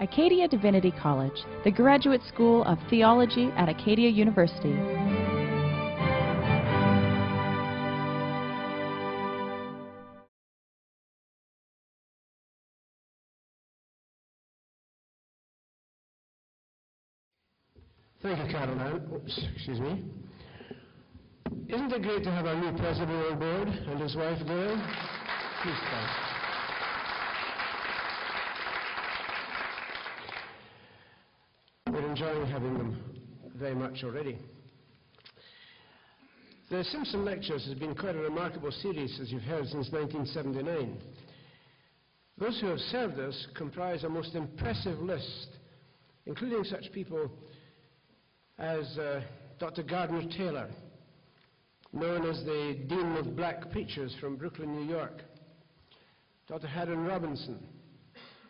Acadia Divinity College, the graduate school of theology at Acadia University. Thank you, Caroline. Oops, excuse me. Isn't it great to have our new president on board and his wife, Gail? Please stand. We're enjoying having them very much already. The Simpson Lectures has been quite a remarkable series, as you've heard, since 1979. Those who have served us comprise a most impressive list, including such people as Dr. Gardner Taylor, known as the Dean of Black Preachers from Brooklyn, New York; Dr. Haddon Robinson,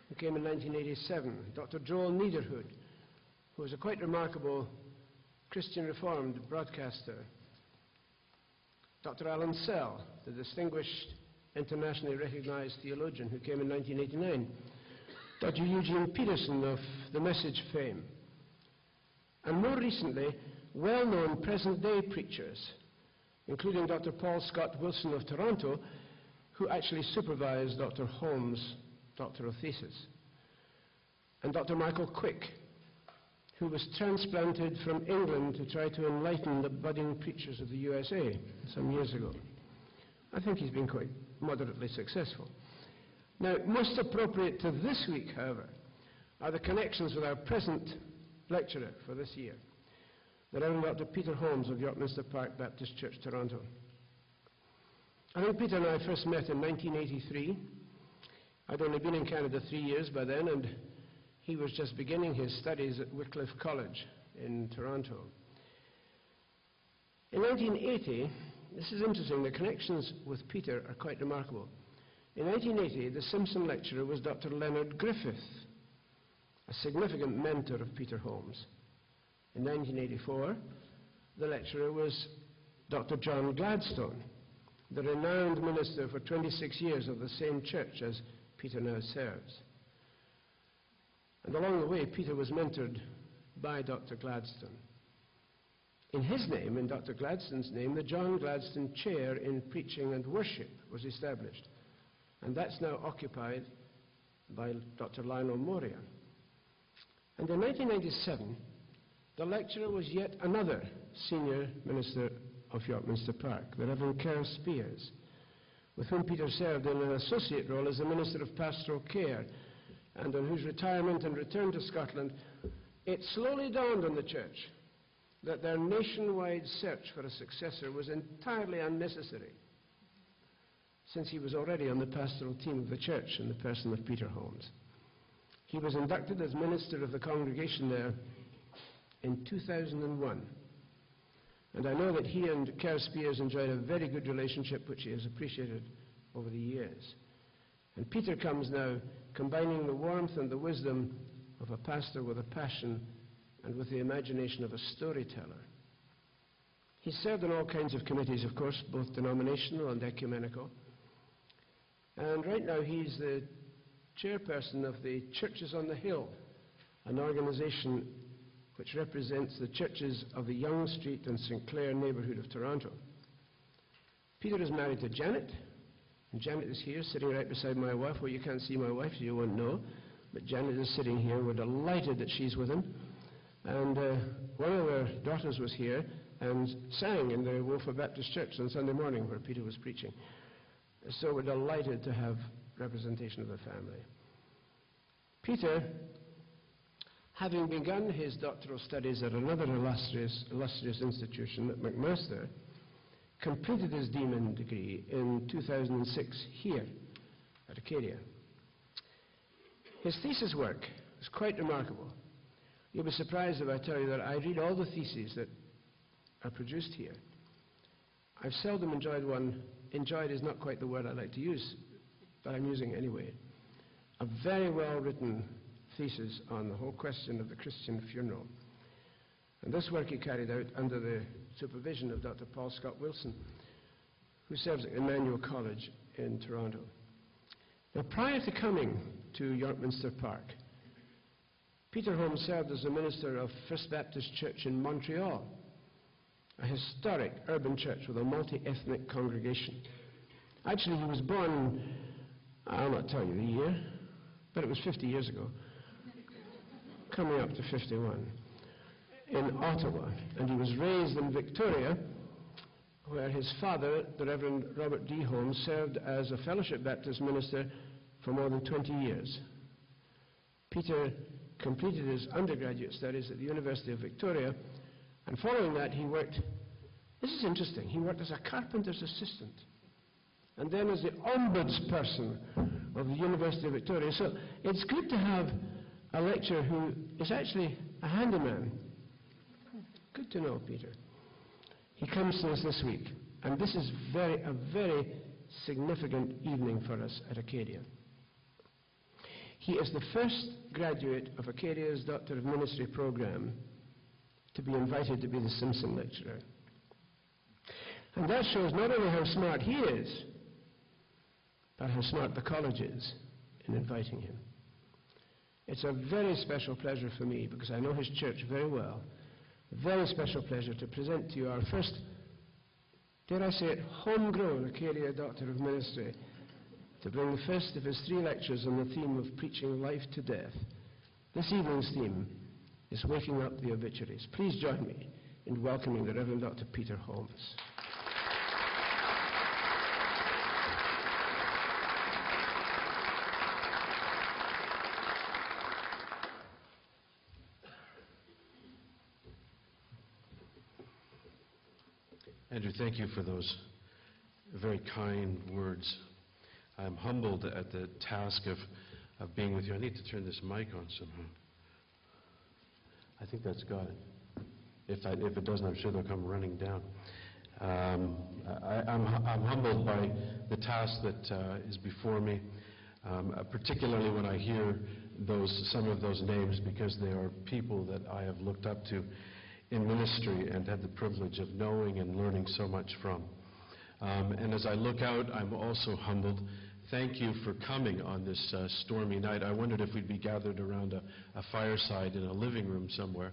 who came in 1987; Dr. Joel Niederhood, who was a quite remarkable Christian Reformed broadcaster; Dr. Alan Sell, the distinguished internationally recognized theologian who came in 1989; Dr. Eugene Peterson of the Message fame; and more recently, well-known present-day preachers, including Dr. Paul Scott Wilson of Toronto, who actually supervised Dr. Holmes' doctoral thesis, and Dr. Michael Quick, who was transplanted from England to try to enlighten the budding preachers of the USA some years ago. I think he's been quite moderately successful. Now, most appropriate to this week, however, are the connections with our present lecturer for this year, the Reverend Dr. Peter Holmes of Yorkminster Park Baptist Church, Toronto. I think Peter and I first met in 1983. I'd only been in Canada 3 years by then, and he was just beginning his studies at Wycliffe College in Toronto. In 1980, this is interesting, the connections with Peter are quite remarkable. In 1980, the Simpson lecturer was Dr. Leonard Griffith, a significant mentor of Peter Holmes. In 1984, the lecturer was Dr. John Gladstone, the renowned minister for 26 years of the same church as Peter now serves. And along the way, Peter was mentored by Dr. Gladstone. In his name, in Dr. Gladstone's name, the John Gladstone Chair in Preaching and Worship was established. And that's now occupied by Dr. Lionel Moria. And in 1997, the lecturer was yet another senior minister of Yorkminster Park, the Reverend Kerr Spears, with whom Peter served in an associate role as the Minister of Pastoral Care, and on whose retirement and return to Scotland, it slowly dawned on the church that their nationwide search for a successor was entirely unnecessary, since he was already on the pastoral team of the church in the person of Peter Holmes. He was inducted as minister of the congregation there in 2001. And I know that he and Kerr Spears enjoyed a very good relationship, which he has appreciated over the years. And Peter comes now combining the warmth and the wisdom of a pastor with a passion and with the imagination of a storyteller. He served on all kinds of committees, of course, both denominational and ecumenical. And right now he's the chairperson of the Churches on the Hill, an organization which represents the churches of the Yonge Street and St. Clair neighborhood of Toronto. Peter is married to Janet, and Janet is here, sitting right beside my wife. Well, you can't see my wife, so you won't know, but Janet is sitting here. We're delighted that she's with him. And one of our daughters was here and sang in the Wolford Baptist Church on Sunday morning where Peter was preaching. So we're delighted to have representation of the family. Peter, having begun his doctoral studies at another illustrious institution at McMaster, completed his DMin degree in 2006 here at Acadia. His thesis work is quite remarkable. You'll be surprised if I tell you that I read all the theses that are produced here. I've seldom enjoyed one. Enjoyed is not quite the word I like to use, but I'm using it anyway. A very well-written thesis on the whole question of the Christian funeral. And this work he carried out under the supervision of Dr. Paul Scott Wilson, who serves at Emmanuel College in Toronto. Now, prior to coming to Yorkminster Park, Peter Holmes served as the minister of First Baptist Church in Montreal, a historic urban church with a multi-ethnic congregation. Actually, he was born, I'll not tell you the year, but it was 50 years ago, coming up to 51, in Ottawa. And he was raised in Victoria, where his father, the Reverend Robert D. Holmes, served as a Fellowship Baptist minister for more than 20 years. Peter completed his undergraduate studies at the University of Victoria, and following that he worked, this is interesting, he worked as a carpenter's assistant, and then as the ombudsperson of the University of Victoria. So it's good to have a lecturer who is actually a handyman. Good to know, Peter. He comes to us this week, and this is a very significant evening for us at Acadia. He is the first graduate of Acadia's Doctor of Ministry program to be invited to be the Simpson lecturer. And that shows not only how smart he is, but how smart the college is in inviting him. It's a very special pleasure for me, because I know his church very well, a very special pleasure to present to you our first, dare I say it, homegrown Acadia Doctor of Ministry, to bring the first of his 3 lectures on the theme of preaching life to death. This evening's theme is waking up the obituaries. Please join me in welcoming the Reverend Dr. Peter Holmes. Andrew, thank you for those very kind words. I'm humbled at the task of being with you. I need to turn this mic on somehow. I think that's got it. If it doesn't, I'm sure they'll come running down. I'm humbled by the task that is before me, particularly when I hear some of those names, because they are people that I have looked up to in ministry and had the privilege of knowing and learning so much from. And as I look out, I'm also humbled. Thank you for coming on this stormy night. I wondered if we'd be gathered around a fireside in a living room somewhere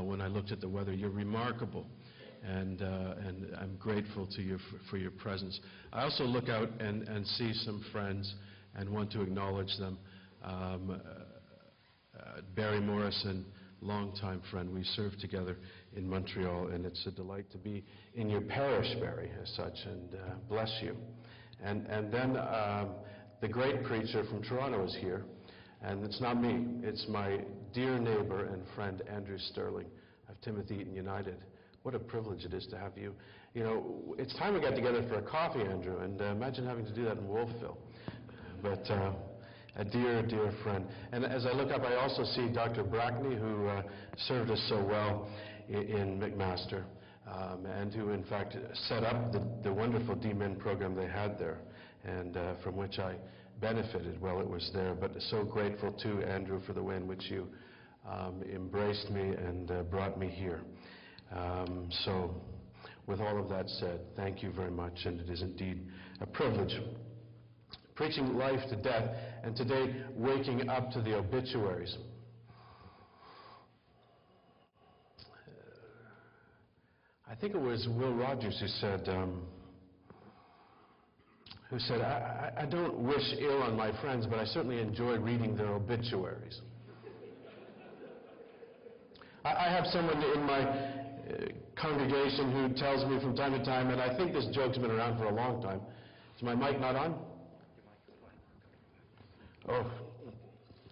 when I looked at the weather. You're remarkable, and I'm grateful to you for your presence. I also look out and see some friends and want to acknowledge them. Barry Morrison, longtime friend. We served together in Montreal, and it's a delight to be in your parish, Barry, as such, and bless you. And then the great preacher from Toronto is here, and it's not me, it's my dear neighbor and friend Andrew Sterling of Timothy Eaton United. What a privilege it is to have you. You know, it's time we got together for a coffee, Andrew, and imagine having to do that in Wolfville. But a dear, dear friend. And as I look up, I also see Dr. Brackney, who served us so well in McMaster, and who, in fact, set up the wonderful D-Min program they had there, and from which I benefited while it was there. But so grateful, too, Andrew, for the way in which you embraced me and brought me here. So, with all of that said, thank you very much, and it is indeed a privilege. Preaching life to death, and today waking up to the obituaries. I think it was Will Rogers who said, I don't wish ill on my friends, but I certainly enjoy reading their obituaries. I have someone in my congregation who tells me from time to time, and I think this joke's been around for a long time. Is my mic not on? Oh,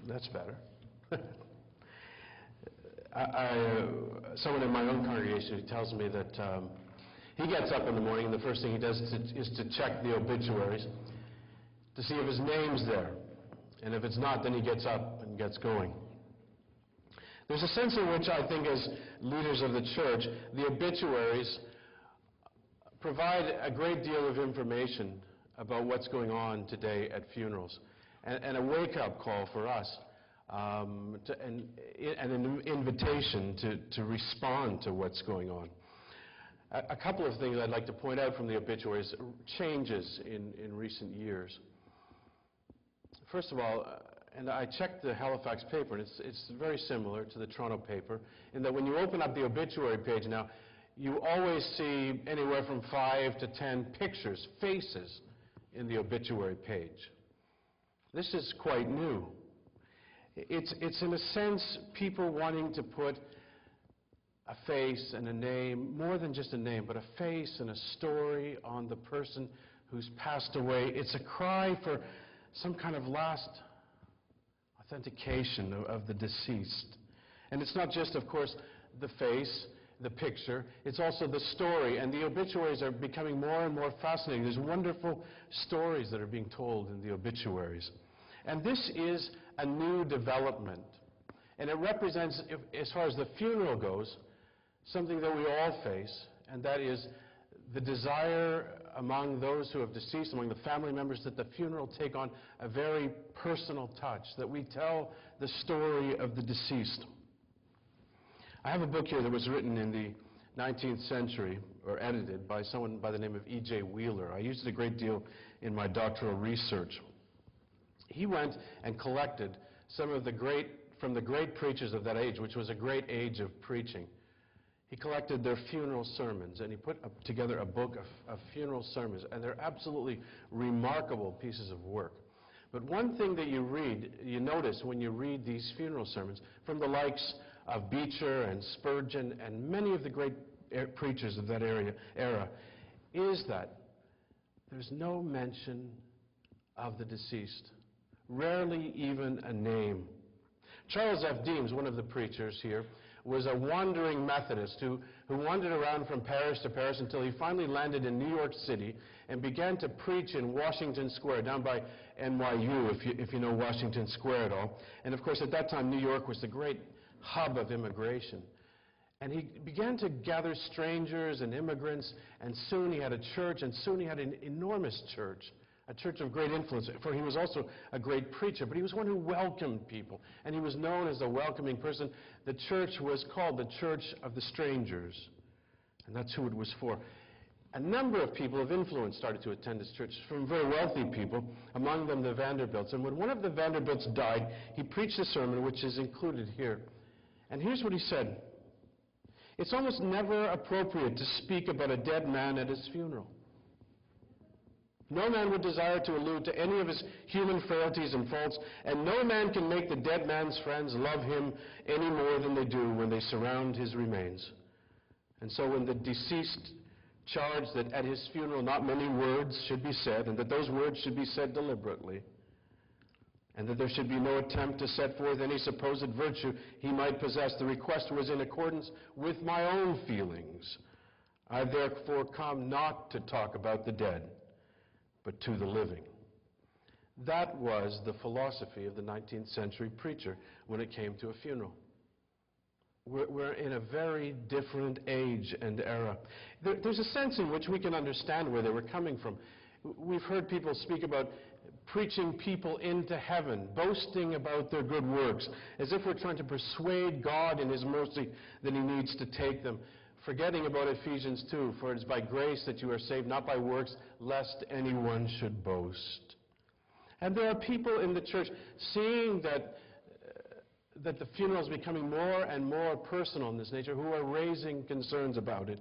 that's better. Someone in my own congregation who tells me that he gets up in the morning and the first thing he does is to check the obituaries to see if his name's there. And if it's not, then he gets up and gets going. There's a sense in which I think, as leaders of the church, the obituaries provide a great deal of information about what's going on today at funerals, and a wake-up call for us, and an invitation to respond to what's going on. A couple of things I'd like to point out from the obituaries, changes in recent years. First of all, and I checked the Halifax paper, and it's very similar to the Toronto paper, in that when you open up the obituary page now, you always see anywhere from 5 to 10 pictures, faces, in the obituary page. This is quite new. It's in a sense people wanting to put a face and a name, more than just a name, but a face and a story on the person who's passed away. It's a cry for some kind of last authentication of the deceased. And it's not just, of course, the face, the picture, it's also the story, and the obituaries are becoming more and more fascinating. There's wonderful stories that are being told in the obituaries. And this is a new development, and it represents, as far as the funeral goes, something that we all face, and that is the desire among those who have deceased, among the family members, that the funeral take on a very personal touch, that we tell the story of the deceased. I have a book here that was written in the 19th century, or edited, by someone by the name of E.J. Wheeler. I used it a great deal in my doctoral research. He went and collected some of the from the great preachers of that age, which was a great age of preaching. He collected their funeral sermons, and he put together a book of funeral sermons, and they're absolutely remarkable pieces of work. But one thing that you notice when you read these funeral sermons, from the likes of Beecher and Spurgeon and many of the great preachers of that era, is that there's no mention of the deceased, rarely even a name. Charles F. Deems, one of the preachers here, was a wandering Methodist who wandered around from parish to parish until he finally landed in New York City and began to preach in Washington Square, down by NYU, if you know Washington Square at all. And of course, at that time, New York was the great hub of immigration. And he began to gather strangers and immigrants, and soon he had a church, and soon he had an enormous church, a church of great influence, for he was also a great preacher, but he was one who welcomed people, and he was known as a welcoming person. The church was called the Church of the Strangers, and that's who it was for. A number of people of influence started to attend this church, from very wealthy people, among them the Vanderbilts. And when one of the Vanderbilts died, he preached a sermon which is included here. And here's what he said: "It's almost never appropriate to speak about a dead man at his funeral. No man would desire to allude to any of his human frailties and faults, and no man can make the dead man's friends love him any more than they do when they surround his remains. And so when the deceased charged that at his funeral not many words should be said, and that those words should be said deliberately, and that there should be no attempt to set forth any supposed virtue he might possess, the request was in accordance with my own feelings. I therefore come not to talk about the dead, but to the living." That was the philosophy of the 19th century preacher when it came to a funeral. We're in a very different age and era. There's a sense in which we can understand where they were coming from. We've heard people speak about preaching people into heaven, boasting about their good works, as if we're trying to persuade God in His mercy that He needs to take them, forgetting about Ephesians 2, "For it is by grace that you are saved, not by works, lest anyone should boast." And there are people in the church seeing that the funeral is becoming more and more personal in this nature, who are raising concerns about it,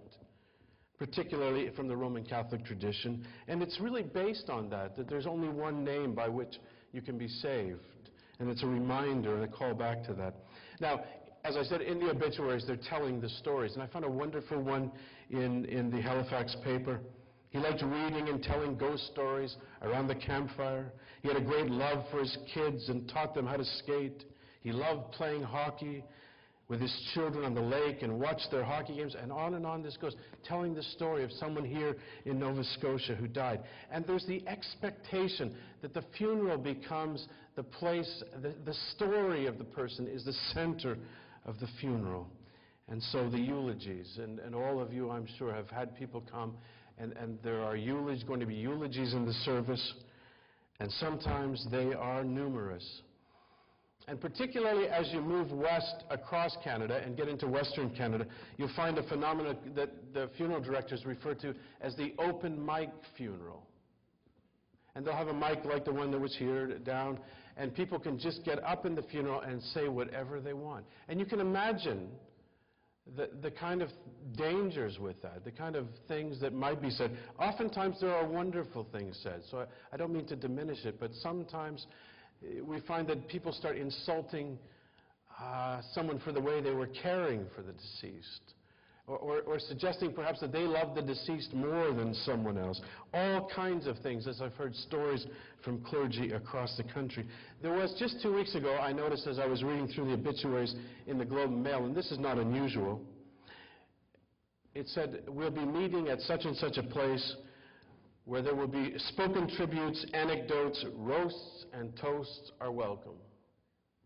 particularly from the Roman Catholic tradition. And it's really based on that there's only one name by which you can be saved. And it's a reminder and a call back to that. Now, as I said, in the obituaries, they're telling the stories. And I found a wonderful one in the Halifax paper. He liked reading and telling ghost stories around the campfire. He had a great love for his kids and taught them how to skate. He loved playing hockey with his children on the lake and watched their hockey games, and on this goes, telling the story of someone here in Nova Scotia who died. And there's the expectation that the funeral becomes the place, the story of the person is the center of the funeral. And so the eulogies, and all of you, I'm sure, have had people come, and there are going to be eulogies in the service, and sometimes they are numerous. And particularly as you move west across Canada and get into Western Canada, you'll find a phenomenon that the funeral directors refer to as the open mic funeral. And they'll have a mic like the one that was here down, and people can just get up in the funeral and say whatever they want. And you can imagine the kind of dangers with that, the kind of things that might be said. Oftentimes there are wonderful things said, so I don't mean to diminish it, but sometimes we find that people start insulting someone for the way they were caring for the deceased, or suggesting perhaps that they love the deceased more than someone else. All kinds of things, as I've heard stories from clergy across the country. There was, just 2 weeks ago, I noticed as I was reading through the obituaries in the Globe and Mail, and this is not unusual, it said, we'll be meeting at such and such a place where there will be spoken tributes, anecdotes, roasts, and toasts are welcome.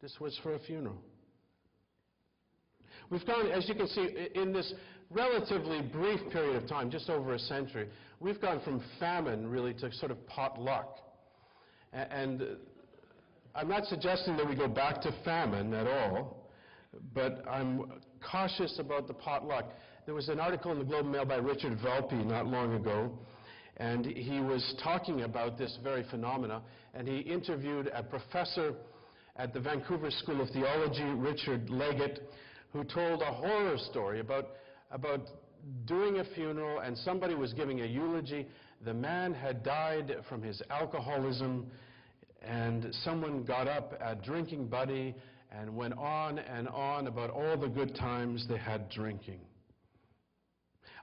This was for a funeral. We've gone, as you can see, in this relatively brief period of time, just over a century, we've gone from famine, really, to sort of potluck. And I'm not suggesting that we go back to famine at all, but I'm cautious about the potluck. There was an article in the Globe and Mail by Richard Valpy not long ago, and he was talking about this very phenomena, and he interviewed a professor at the Vancouver School of Theology, Richard Leggett, who told a horror story about doing a funeral, and somebody was giving a eulogy. The man had died from his alcoholism, and someone got up, a drinking buddy, and went on about all the good times they had drinking.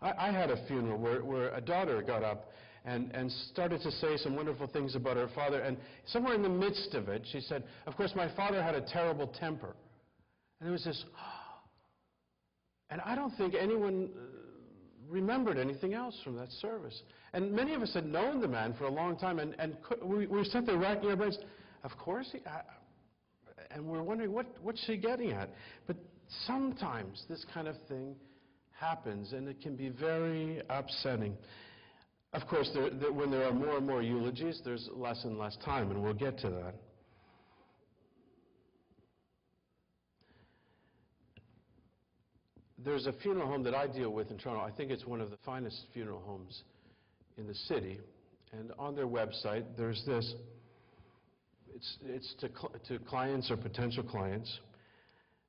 I had a funeral where a daughter got up and started to say some wonderful things about her father, and somewhere in the midst of it, she said, of course, my father had a terrible temper. And there was this, and I don't think anyone remembered anything else from that service. And many of us had known the man for a long time, and we sat there racking our brains. Of course, and we're wondering, what's she getting at? But sometimes this kind of thing happens, and it can be very upsetting. Of course, when there are more and more eulogies, there's less and less time, and we'll get to that. There's a funeral home that I deal with in Toronto. I think it's one of the finest funeral homes in the city. And on their website, there's this. It's to clients or potential clients.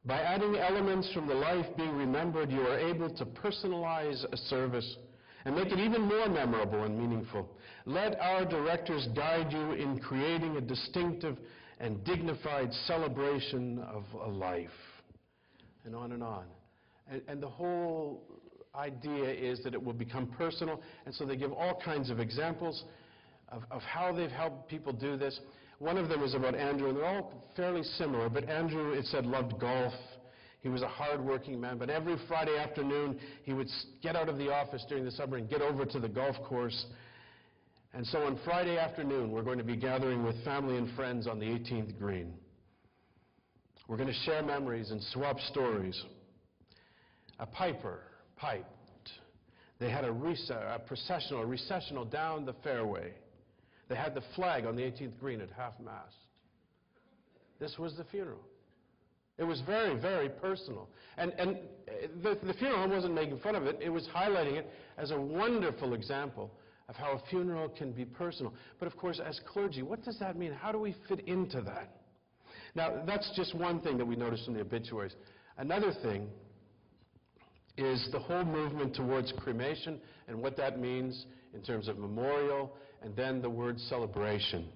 By adding elements from the life being remembered, you are able to personalize a service and make it even more memorable and meaningful. Let our directors guide you in creating a distinctive and dignified celebration of a life. And on and on. And the whole idea is that it will become personal, and so they give all kinds of examples of how they've helped people do this. One of them is about Andrew, and they're all fairly similar, but Andrew, it said, loved golf. He was a hard-working man, but every Friday afternoon he would get out of the office during the summer and get over to the golf course. And so on Friday afternoon, we're going to be gathering with family and friends on the 18th green. We're going to share memories and swap stories. A piper piped. They had a recessional down the fairway. They had the flag on the 18th green at half-mast. This was the funeral. It was very, very personal. And the funeral home wasn't making fun of it. It was highlighting it as a wonderful example of how a funeral can be personal. But of course, as clergy, what does that mean? How do we fit into that? Now, that's just one thing that we noticed in the obituaries. Another thing is the whole movement towards cremation and what that means in terms of memorial, and then the word celebration.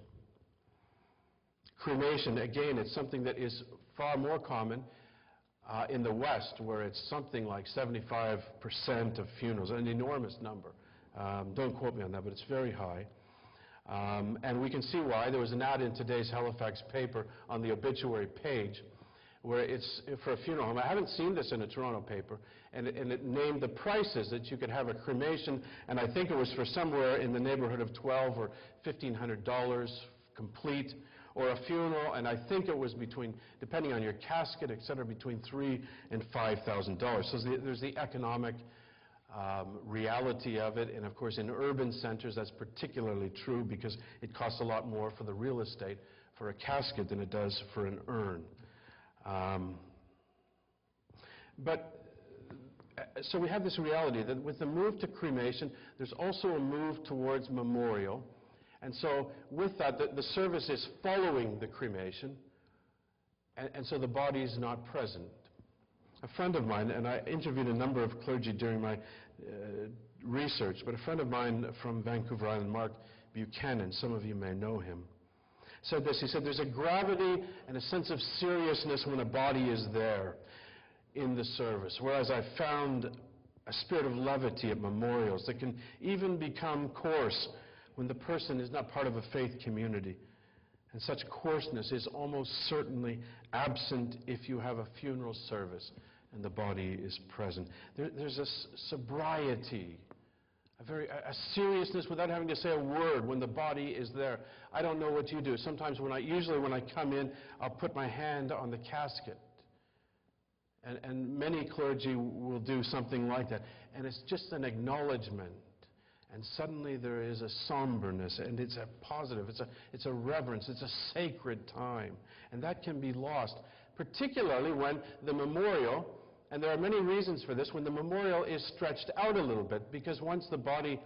Cremation, again, it's something that is far more common in the West, where it's something like 75% of funerals, an enormous number. Don't quote me on that, but it's very high. And we can see why. There was an ad in today's Halifax paper on the obituary page where it's for a funeral home. I haven't seen this in a Toronto paper, and it named the prices that you could have a cremation, and I think it was for somewhere in the neighborhood of $1,200 or $1,500 complete, or a funeral, and I think it was between, depending on your casket, et cetera, between $3,000 and $5,000. So there's the economic reality of it, and of course in urban centers that's particularly true because it costs a lot more for the real estate for a casket than it does for an urn. So we have this reality that with the move to cremation, there's also a move towards memorial. And so with that, the service is following the cremation, and so the body is not present. A friend of mine, and I interviewed a number of clergy during my research, but a friend of mine from Vancouver Island, Mark Buchanan, some of you may know him, said this. He said, there's a gravity and a sense of seriousness when a body is there in the service, whereas I found a spirit of levity at memorials that can even become coarse when the person is not part of a faith community. And such coarseness is almost certainly absent if you have a funeral service and the body is present. There's a sobriety, a seriousness without having to say a word when the body is there. I don't know what you do. Sometimes usually when I come in, I'll put my hand on the casket. And many clergy will do something like that. And it's just an acknowledgement. And suddenly there is a somberness, and it's a positive, it's a reverence, it's a sacred time. And that can be lost, particularly when the memorial, and there are many reasons for this, when the memorial is stretched out a little bit, because once the body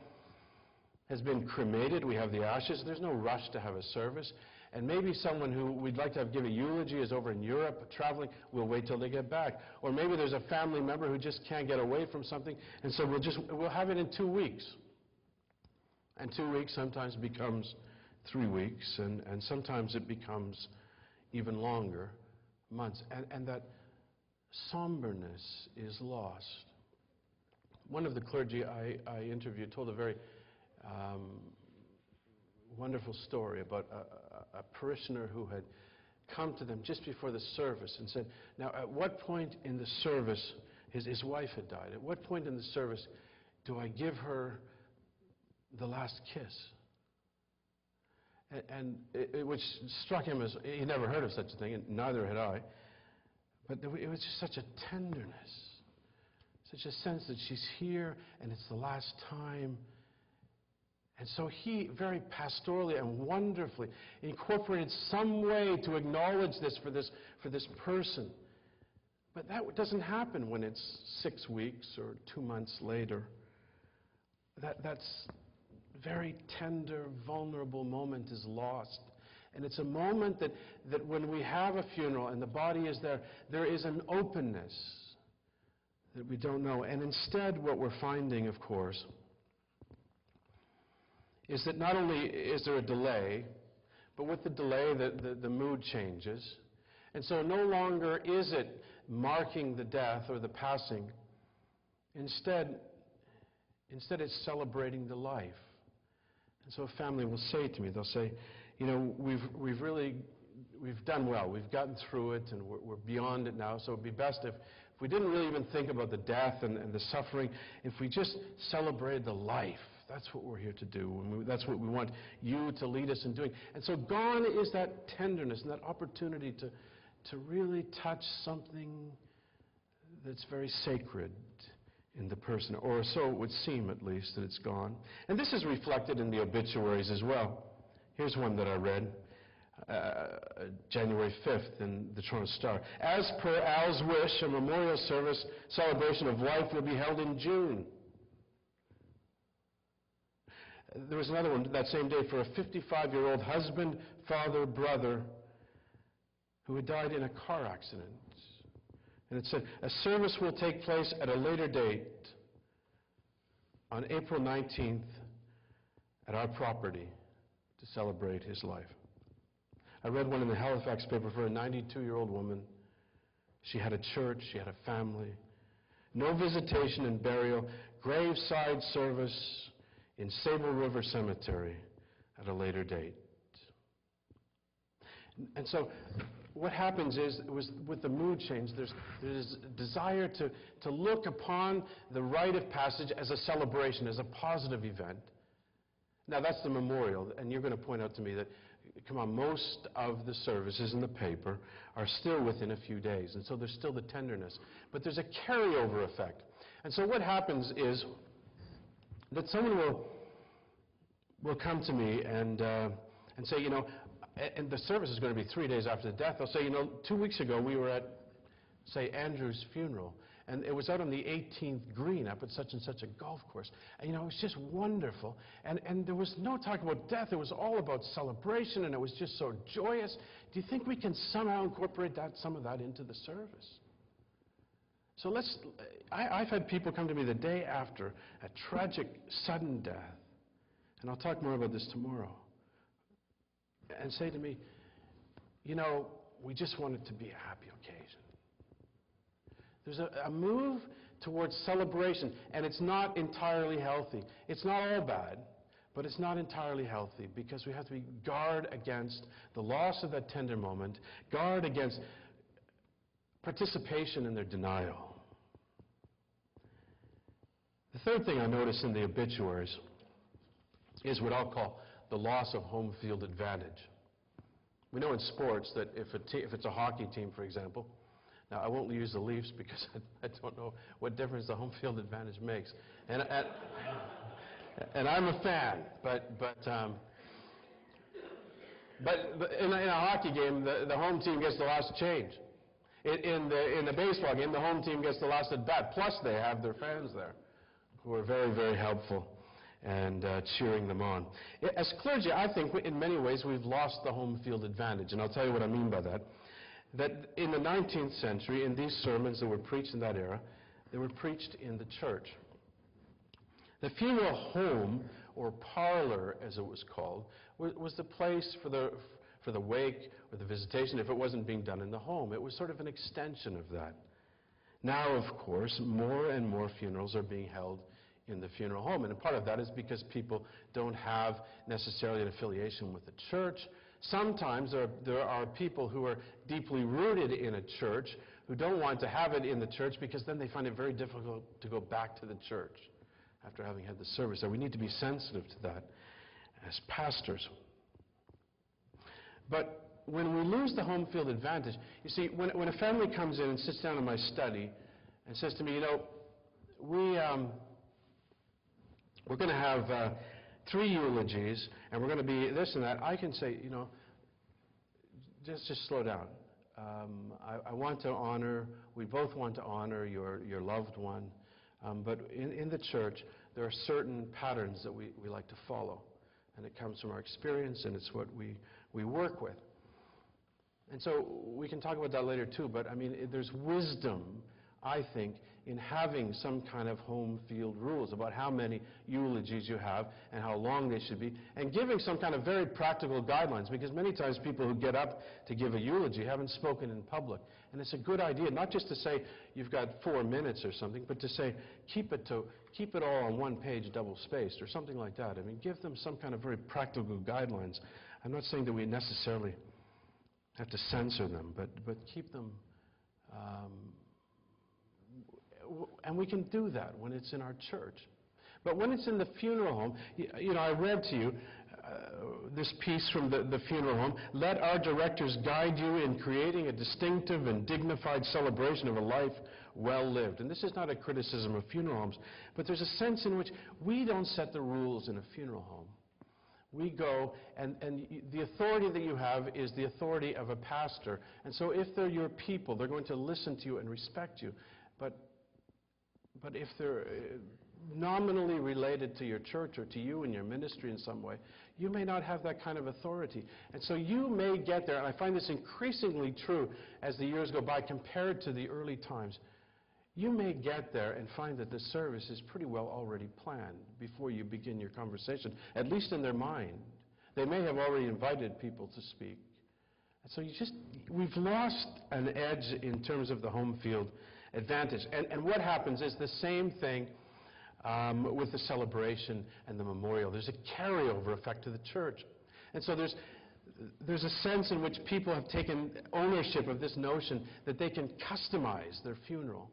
has been cremated, we have the ashes, there's no rush to have a service. And maybe someone who we'd like to give a eulogy is over in Europe traveling, we'll wait till they get back. Or maybe there's a family member who just can't get away from something, and so we'll have it in 2 weeks. And 2 weeks sometimes becomes 3 weeks, and sometimes it becomes even longer, months. And that somberness is lost. One of the clergy I interviewed told a very wonderful story about a parishioner who had come to them just before the service and said, now at what point in the service, his wife had died, at what point in the service do I give her the last kiss? And which struck him as, he never heard of such a thing, and neither had I, but it was just such a tenderness, such a sense that she's here and it's the last time. And so he, very pastorally and wonderfully, incorporated some way to acknowledge this for this person. But that doesn't happen when it's 6 weeks or 2 months later. That's very tender, vulnerable moment is lost. And it's a moment that when we have a funeral and the body is there, there is an openness that we don't know. And instead, what we're finding, of course, is that not only is there a delay, but with the delay, the mood changes. And so no longer is it marking the death or the passing. Instead it's celebrating the life. And so a family will say to me, they'll say, you know, we've done well, we've gotten through it, and we're beyond it now, so it would be best if we didn't really even think about the death and the suffering, if we just celebrated the life. That's what we're here to do. That's what we want you to lead us in doing. And so gone is that tenderness and that opportunity to really touch something that's very sacred in the person, or so it would seem at least that it's gone. And this is reflected in the obituaries as well. Here's one that I read, January 5th in the Toronto Star. As per Al's wish, a memorial service celebration of life will be held in June. There was another one that same day for a 55-year-old husband, father, brother who had died in a car accident. And it said, a service will take place at a later date on April 19th at our property to celebrate his life. I read one in the Halifax paper for a 92-year-old woman. She had a church, she had a family. No visitation and burial, graveside service in Sable River Cemetery at a later date. And so what happens is, with the mood change, there's a desire to look upon the rite of passage as a celebration, as a positive event. Now that's the memorial, and you're going to point out to me that, come on, most of the services in the paper are still within a few days, and so there's still the tenderness. But there's a carryover effect. And so what happens is that someone will come to me and say, you know, and the service is going to be 3 days after the death. They'll say, you know, 2 weeks ago we were at, say, Andrew's funeral, And it was out on the 18th green up at such and such a golf course. And, it was just wonderful. And there was no talk about death. It was all about celebration, and it was just so joyous. Do you think we can somehow incorporate some of that into the service? So I've had people come to me the day after a tragic, sudden death, and I'll talk more about this tomorrow, and say to me, we just want it to be a happy occasion. There's a move towards celebration, and it's not entirely healthy. It's not all bad, but it's not entirely healthy, because we have to guard against the loss of that tender moment, guard against participation in their denial. The third thing I notice in the obituaries is what I'll call the loss of home field advantage. We know in sports that if it's a hockey team, for example, now I won't use the Leafs because I don't know what difference the home field advantage makes, and I'm a fan, but in a hockey game, the home team gets the last change. In the baseball game, the home team gets the last at bat. Plus, they have their fans there, who are very, very helpful and cheering them on. As clergy, I think in many ways we've lost the home field advantage, and I'll tell you what I mean by that. That in the 19th century, in these sermons that were preached in that era, they were preached in the church. The funeral home, or parlor as it was called, was the place for the wake or the visitation if it wasn't being done in the home. It was sort of an extension of that. Now, of course, more and more funerals are being held in the funeral home, and part of that is because people don't have necessarily an affiliation with the church. Sometimes there are people who are deeply rooted in a church who don't want to have it in the church because then they find it very difficult to go back to the church after having had the service. So we need to be sensitive to that as pastors. But when we lose the home field advantage, you see, when a family comes in and sits down in my study and says to me, we're going to have 3 eulogies, and we're going to be this and that, I can say, just slow down. I want to honor, we both want to honor your loved one, but in the church, there are certain patterns that we like to follow, and it comes from our experience, and it's what we work with. And so we can talk about that later too, but I mean, there's wisdom, I think, in having some kind of home field rules about how many eulogies you have and how long they should be, and giving some kind of very practical guidelines, because many times people who get up to give a eulogy haven't spoken in public. And it's a good idea, not just to say you've got 4 minutes or something, but to say keep it all on one page double-spaced or something like that. I mean, give them some kind of very practical guidelines. I'm not saying that we necessarily have to censor them, but keep them. And we can do that when it's in our church. But when it's in the funeral home, I read to you this piece from the funeral home. Let our directors guide you in creating a distinctive and dignified celebration of a life well lived. And this is not a criticism of funeral homes, but there's a sense in which we don't set the rules in a funeral home. We go, and the authority that you have is the authority of a pastor. And so if they're your people, they're going to listen to you and respect you. But if they're nominally related to your church or to you and your ministry in some way, you may not have that kind of authority. And so you may get there, and I find this increasingly true as the years go by compared to the early times. You may get there and find that the service is pretty well already planned before you begin your conversation, at least in their mind. They may have already invited people to speak. And so we've lost an edge in terms of the home field advantage. And what happens is the same thing with the celebration and the memorial. There's a carryover effect to the church. And so there's a sense in which people have taken ownership of this notion that they can customize their funeral.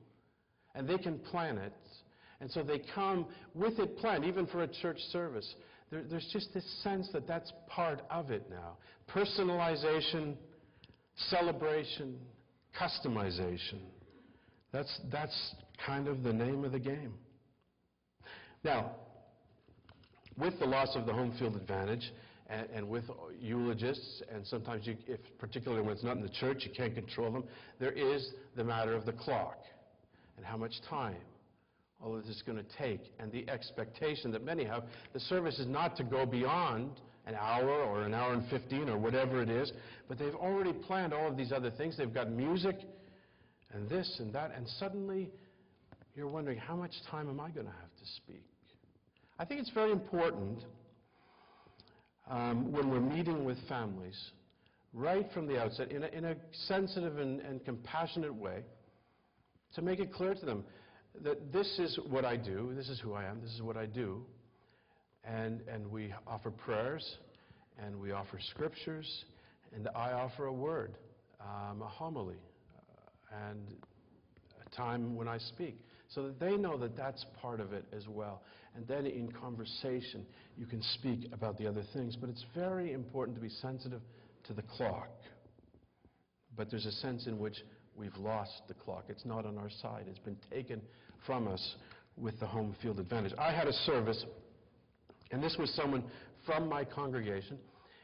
And they can plan it. And so they come with it planned, even for a church service. There's just this sense that that's part of it now. Personalization, celebration, customization. That's kind of the name of the game. Now, with the loss of the home field advantage, and with eulogists, and sometimes particularly when it's not in the church, you can't control them, there is the matter of the clock. and how much time all of this is going to take, and the expectation that many have. The service is not to go beyond an hour or an hour and 15 or whatever it is, but they've already planned all of these other things. They've got music and this and that, and suddenly you're wondering, how much time am I going to have to speak? I think it's very important when we're meeting with families, right from the outset, in a sensitive and compassionate way, to make it clear to them that this is what I do, this is who I am, this is what I do, and we offer prayers, and we offer scriptures, and I offer a word, a homily, and a time when I speak, so that they know that that's part of it as well. And then in conversation, you can speak about the other things. But it's very important to be sensitive to the clock. But there's a sense in which we've lost the clock. It's not on our side. It's been taken from us with the home field advantage. I had a service, and this was someone from my congregation,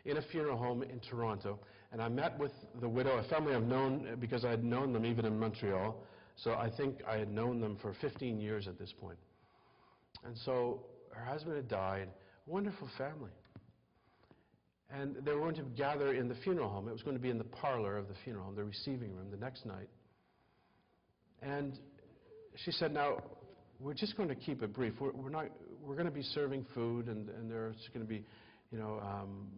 in a funeral home in Toronto, and I met with the widow, a family I've known because I had known them even in Montreal, so I think I had known them for 15 years at this point. And so her husband had died, wonderful family. And they were going to gather in the funeral home. It was going to be in the parlor of the funeral home, the receiving room, the next night. And she said, now, we're just going to keep it brief. We're going to be serving food, and there's going to be,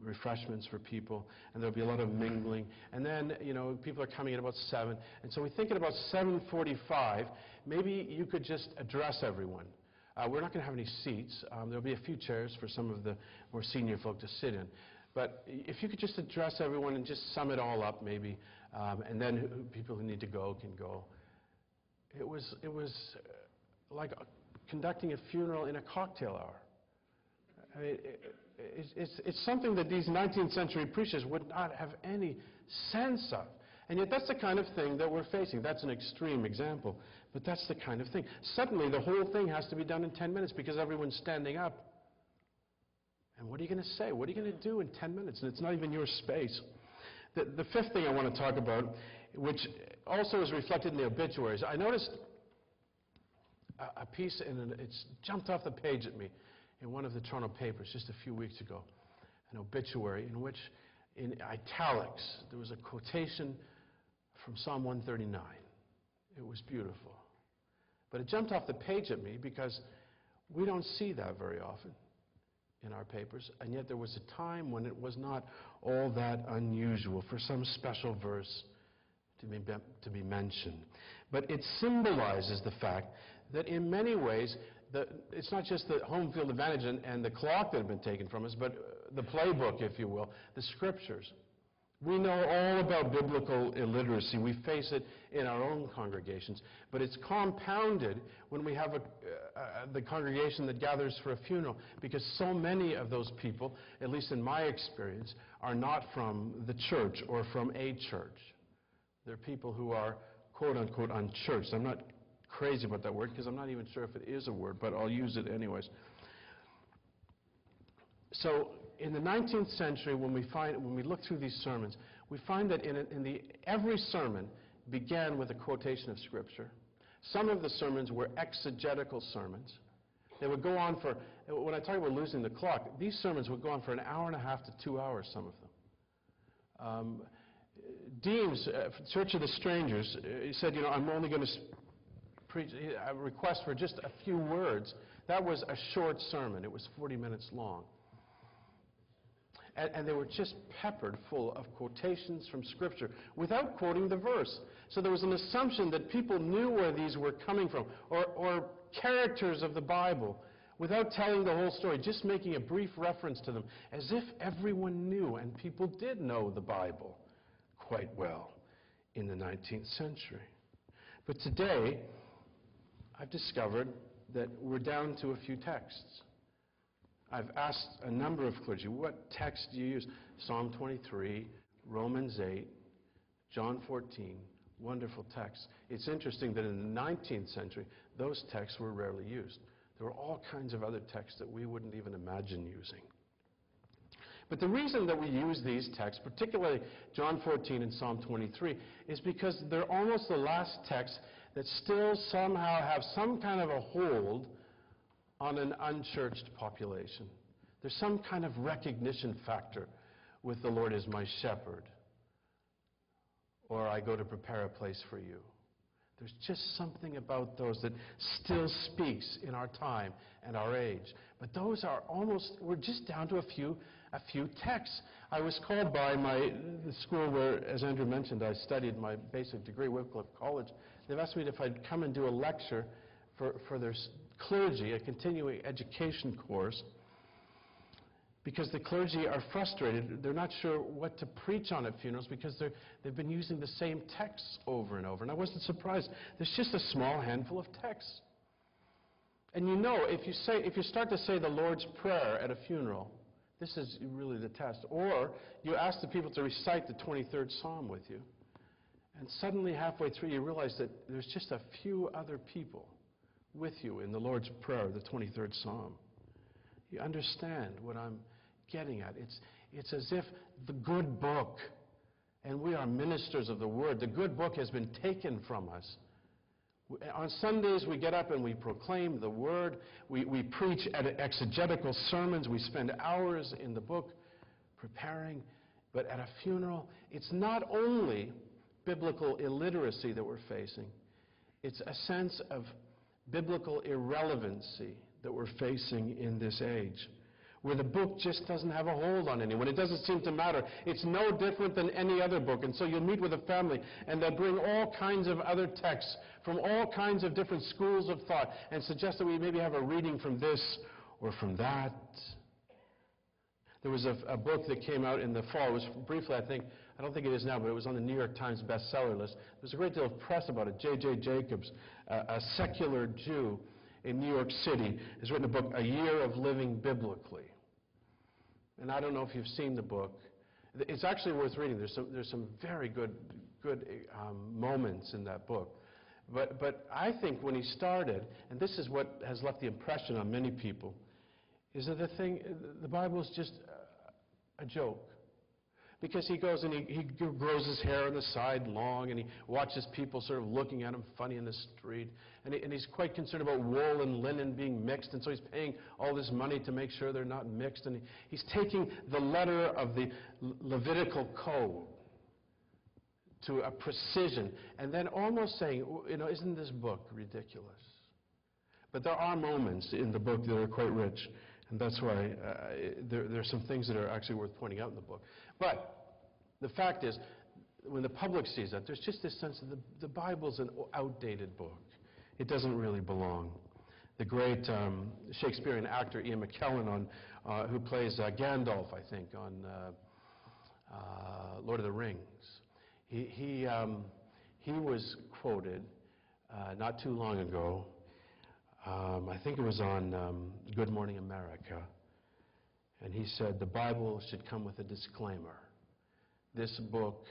refreshments for people, and there'll be a lot of mingling. And then, people are coming in about 7. And so we think at about 7:45, maybe you could just address everyone. We're not going to have any seats. There'll be a few chairs for some of the more senior folk to sit in. But if you could just address everyone and just sum it all up, maybe, and then people who need to go can go. It was like conducting a funeral in a cocktail hour. I mean, it's something that these 19th century preachers would not have any sense of. And yet that's the kind of thing that we're facing. That's an extreme example, but that's the kind of thing. Suddenly the whole thing has to be done in 10 minutes because everyone's standing up. And what are you going to say? What are you going to do in 10 minutes? And it's not even your space. The fifth thing I want to talk about, which also is reflected in the obituaries, I noticed a piece, and it's jumped off the page at me, in one of the Toronto papers just a few weeks ago, an obituary in which, in italics, there was a quotation from Psalm 139. It was beautiful. But it jumped off the page at me because we don't see that very often in our papers, and yet there was a time when it was not all that unusual for some special verse to be mentioned. But it symbolizes the fact that in many ways, it's not just the home field advantage and the clock that have been taken from us, but the playbook, if you will, the scriptures. We know all about biblical illiteracy. We face it in our own congregations. But it's compounded when we have the congregation that gathers for a funeral, because so many of those people, at least in my experience, are not from the church or from a church. They're people who are, quote-unquote, unchurched. I'm not crazy about that word because I'm not even sure if it is a word, but I'll use it anyways. So in the 19th century, when we look through these sermons, we find that every sermon began with a quotation of Scripture. Some of the sermons were exegetical sermons. They would go on for, when I talk about losing the clock, these sermons would go on for an hour and a half to 2 hours, some of them. Deems, Church of the Strangers, he said, I'm only going to preach a request for just a few words. That was a short sermon. It was 40 minutes long. And they were just peppered full of quotations from Scripture without quoting the verse. So there was an assumption that people knew where these were coming from, or characters of the Bible, without telling the whole story, just making a brief reference to them, as if everyone knew, and people did know the Bible quite well in the 19th century. But today, I've discovered that we're down to a few texts. I've asked a number of clergy, what text do you use? Psalm 23, Romans 8, John 14, wonderful texts. It's interesting that in the 19th century, those texts were rarely used. There were all kinds of other texts that we wouldn't even imagine using. But the reason that we use these texts, particularly John 14 and Psalm 23, is because they're almost the last texts that still somehow have some kind of a hold on an unchurched population. There's some kind of recognition factor with the Lord as my shepherd, or I go to prepare a place for you. There's just something about those that still speaks in our time and our age. But those are almost, we're just down to a few texts. I was called by the school where, as Andrew mentioned, I studied my basic degree, Wycliffe College. They've asked me if I'd come and do a lecture for their clergy, a continuing education course, because the clergy are frustrated. They're not sure what to preach on at funerals because they've been using the same texts over and over. And I wasn't surprised. There's just a small handful of texts. And you know, if you start to say the Lord's Prayer at a funeral, this is really the test. Or you ask the people to recite the 23rd Psalm with you, and suddenly halfway through you realize that there's just a few other people with you in the Lord's Prayer, the 23rd Psalm. You understand what I'm getting at. It's as if the good book, and we are ministers of the Word, the good book has been taken from us. On Sundays we get up and we proclaim the Word. We preach exegetical sermons. We spend hours in the book preparing. But at a funeral, it's not only biblical illiteracy that we're facing. It's a sense of biblical irrelevancy that we're facing in this age, where the book just doesn't have a hold on anyone. It doesn't seem to matter. It's no different than any other book. And so you'll meet with a family, and they'll bring all kinds of other texts from all kinds of different schools of thought and suggest that we maybe have a reading from this or from that. There was a book that came out in the fall. It was briefly, I don't think it is now, but it was on the New York Times bestseller list. There was a great deal of press about it. J.J. Jacobs, a secular Jew in New York City, has written a book, A Year of Living Biblically. And I don't know if you've seen the book. It's actually worth reading. There's some very good moments in that book. But I think when he started, and this is what has left the impression on many people, is that the Bible is just a joke. Because he goes and he grows his hair on the side long, and he watches people sort of looking at him funny in the street. And he's quite concerned about wool and linen being mixed, and so he's paying all this money to make sure they're not mixed. And he's taking the letter of the Levitical code to a precision, and then almost saying, isn't this book ridiculous? But there are moments in the book that are quite rich. And that's why there are some things that are actually worth pointing out in the book. But the fact is, when the public sees that, there's just this sense that the Bible's an outdated book. It doesn't really belong. The great Shakespearean actor Ian McKellen, who plays Gandalf, I think, on Lord of the Rings, he was quoted not too long ago. I think it was on Good Morning America, and he said the Bible should come with a disclaimer. This book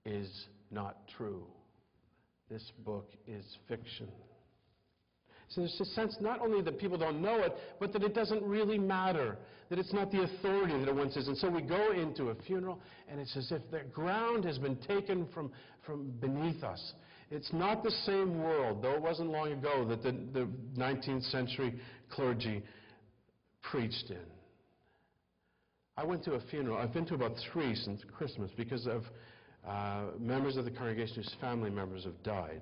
is not true. This book is fiction. So there's a sense not only that people don't know it, but that it doesn't really matter, that it's not the authority that it once is. And so we go into a funeral, and it's as if the ground has been taken from beneath us. It's not the same world, though it wasn't long ago that the 19th century clergy preached in. I went to a funeral. I've been to about 3 since Christmas because of members of the congregation whose family members have died.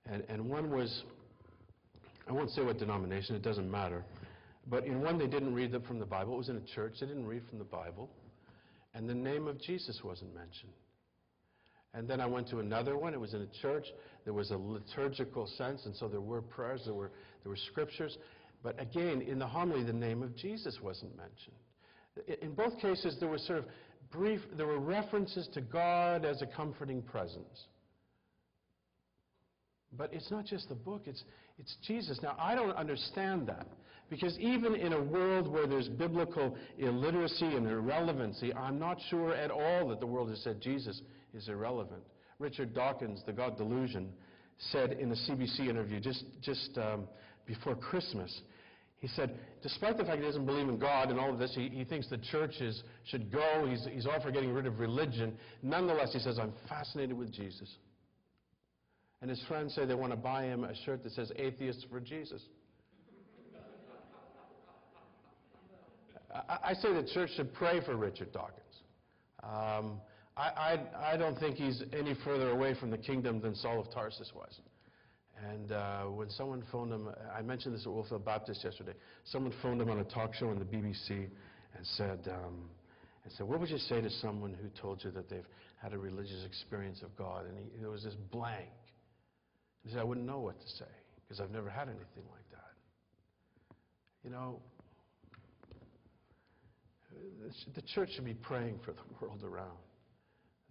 And one was, I won't say what denomination, it doesn't matter, but in one they didn't read from the Bible. It was in a church. They didn't read from the Bible, and the name of Jesus wasn't mentioned. And then I went to another one. It was in a church. There was a liturgical sense, and so there were prayers, there were scriptures. But again, in the homily, the name of Jesus wasn't mentioned. In both cases, there was sort of there were references to God as a comforting presence. But it's not just the book, it's Jesus. Now, I don't understand that, because even in a world where there's biblical illiteracy and irrelevancy, I'm not sure at all that the world has said Jesus is irrelevant. Richard Dawkins, The God Delusion, said in a CBC interview just before Christmas, He said, despite the fact he doesn't believe in God and all of this, he thinks the churches should go. He's all for getting rid of religion. Nonetheless, he says, I'm fascinated with Jesus. And his friends say they want to buy him a shirt that says, Atheists for Jesus. I say the church should pray for Richard Dawkins. I don't think he's any further away from the kingdom than Saul of Tarsus was. And when someone phoned him, I mentioned this at Wolfville Baptist yesterday, someone phoned him on a talk show on the BBC and said, what would you say to someone who told you that they've had a religious experience of God? And there was this blank. He said, I wouldn't know what to say, because I've never had anything like that. You know, the church should be praying for the world around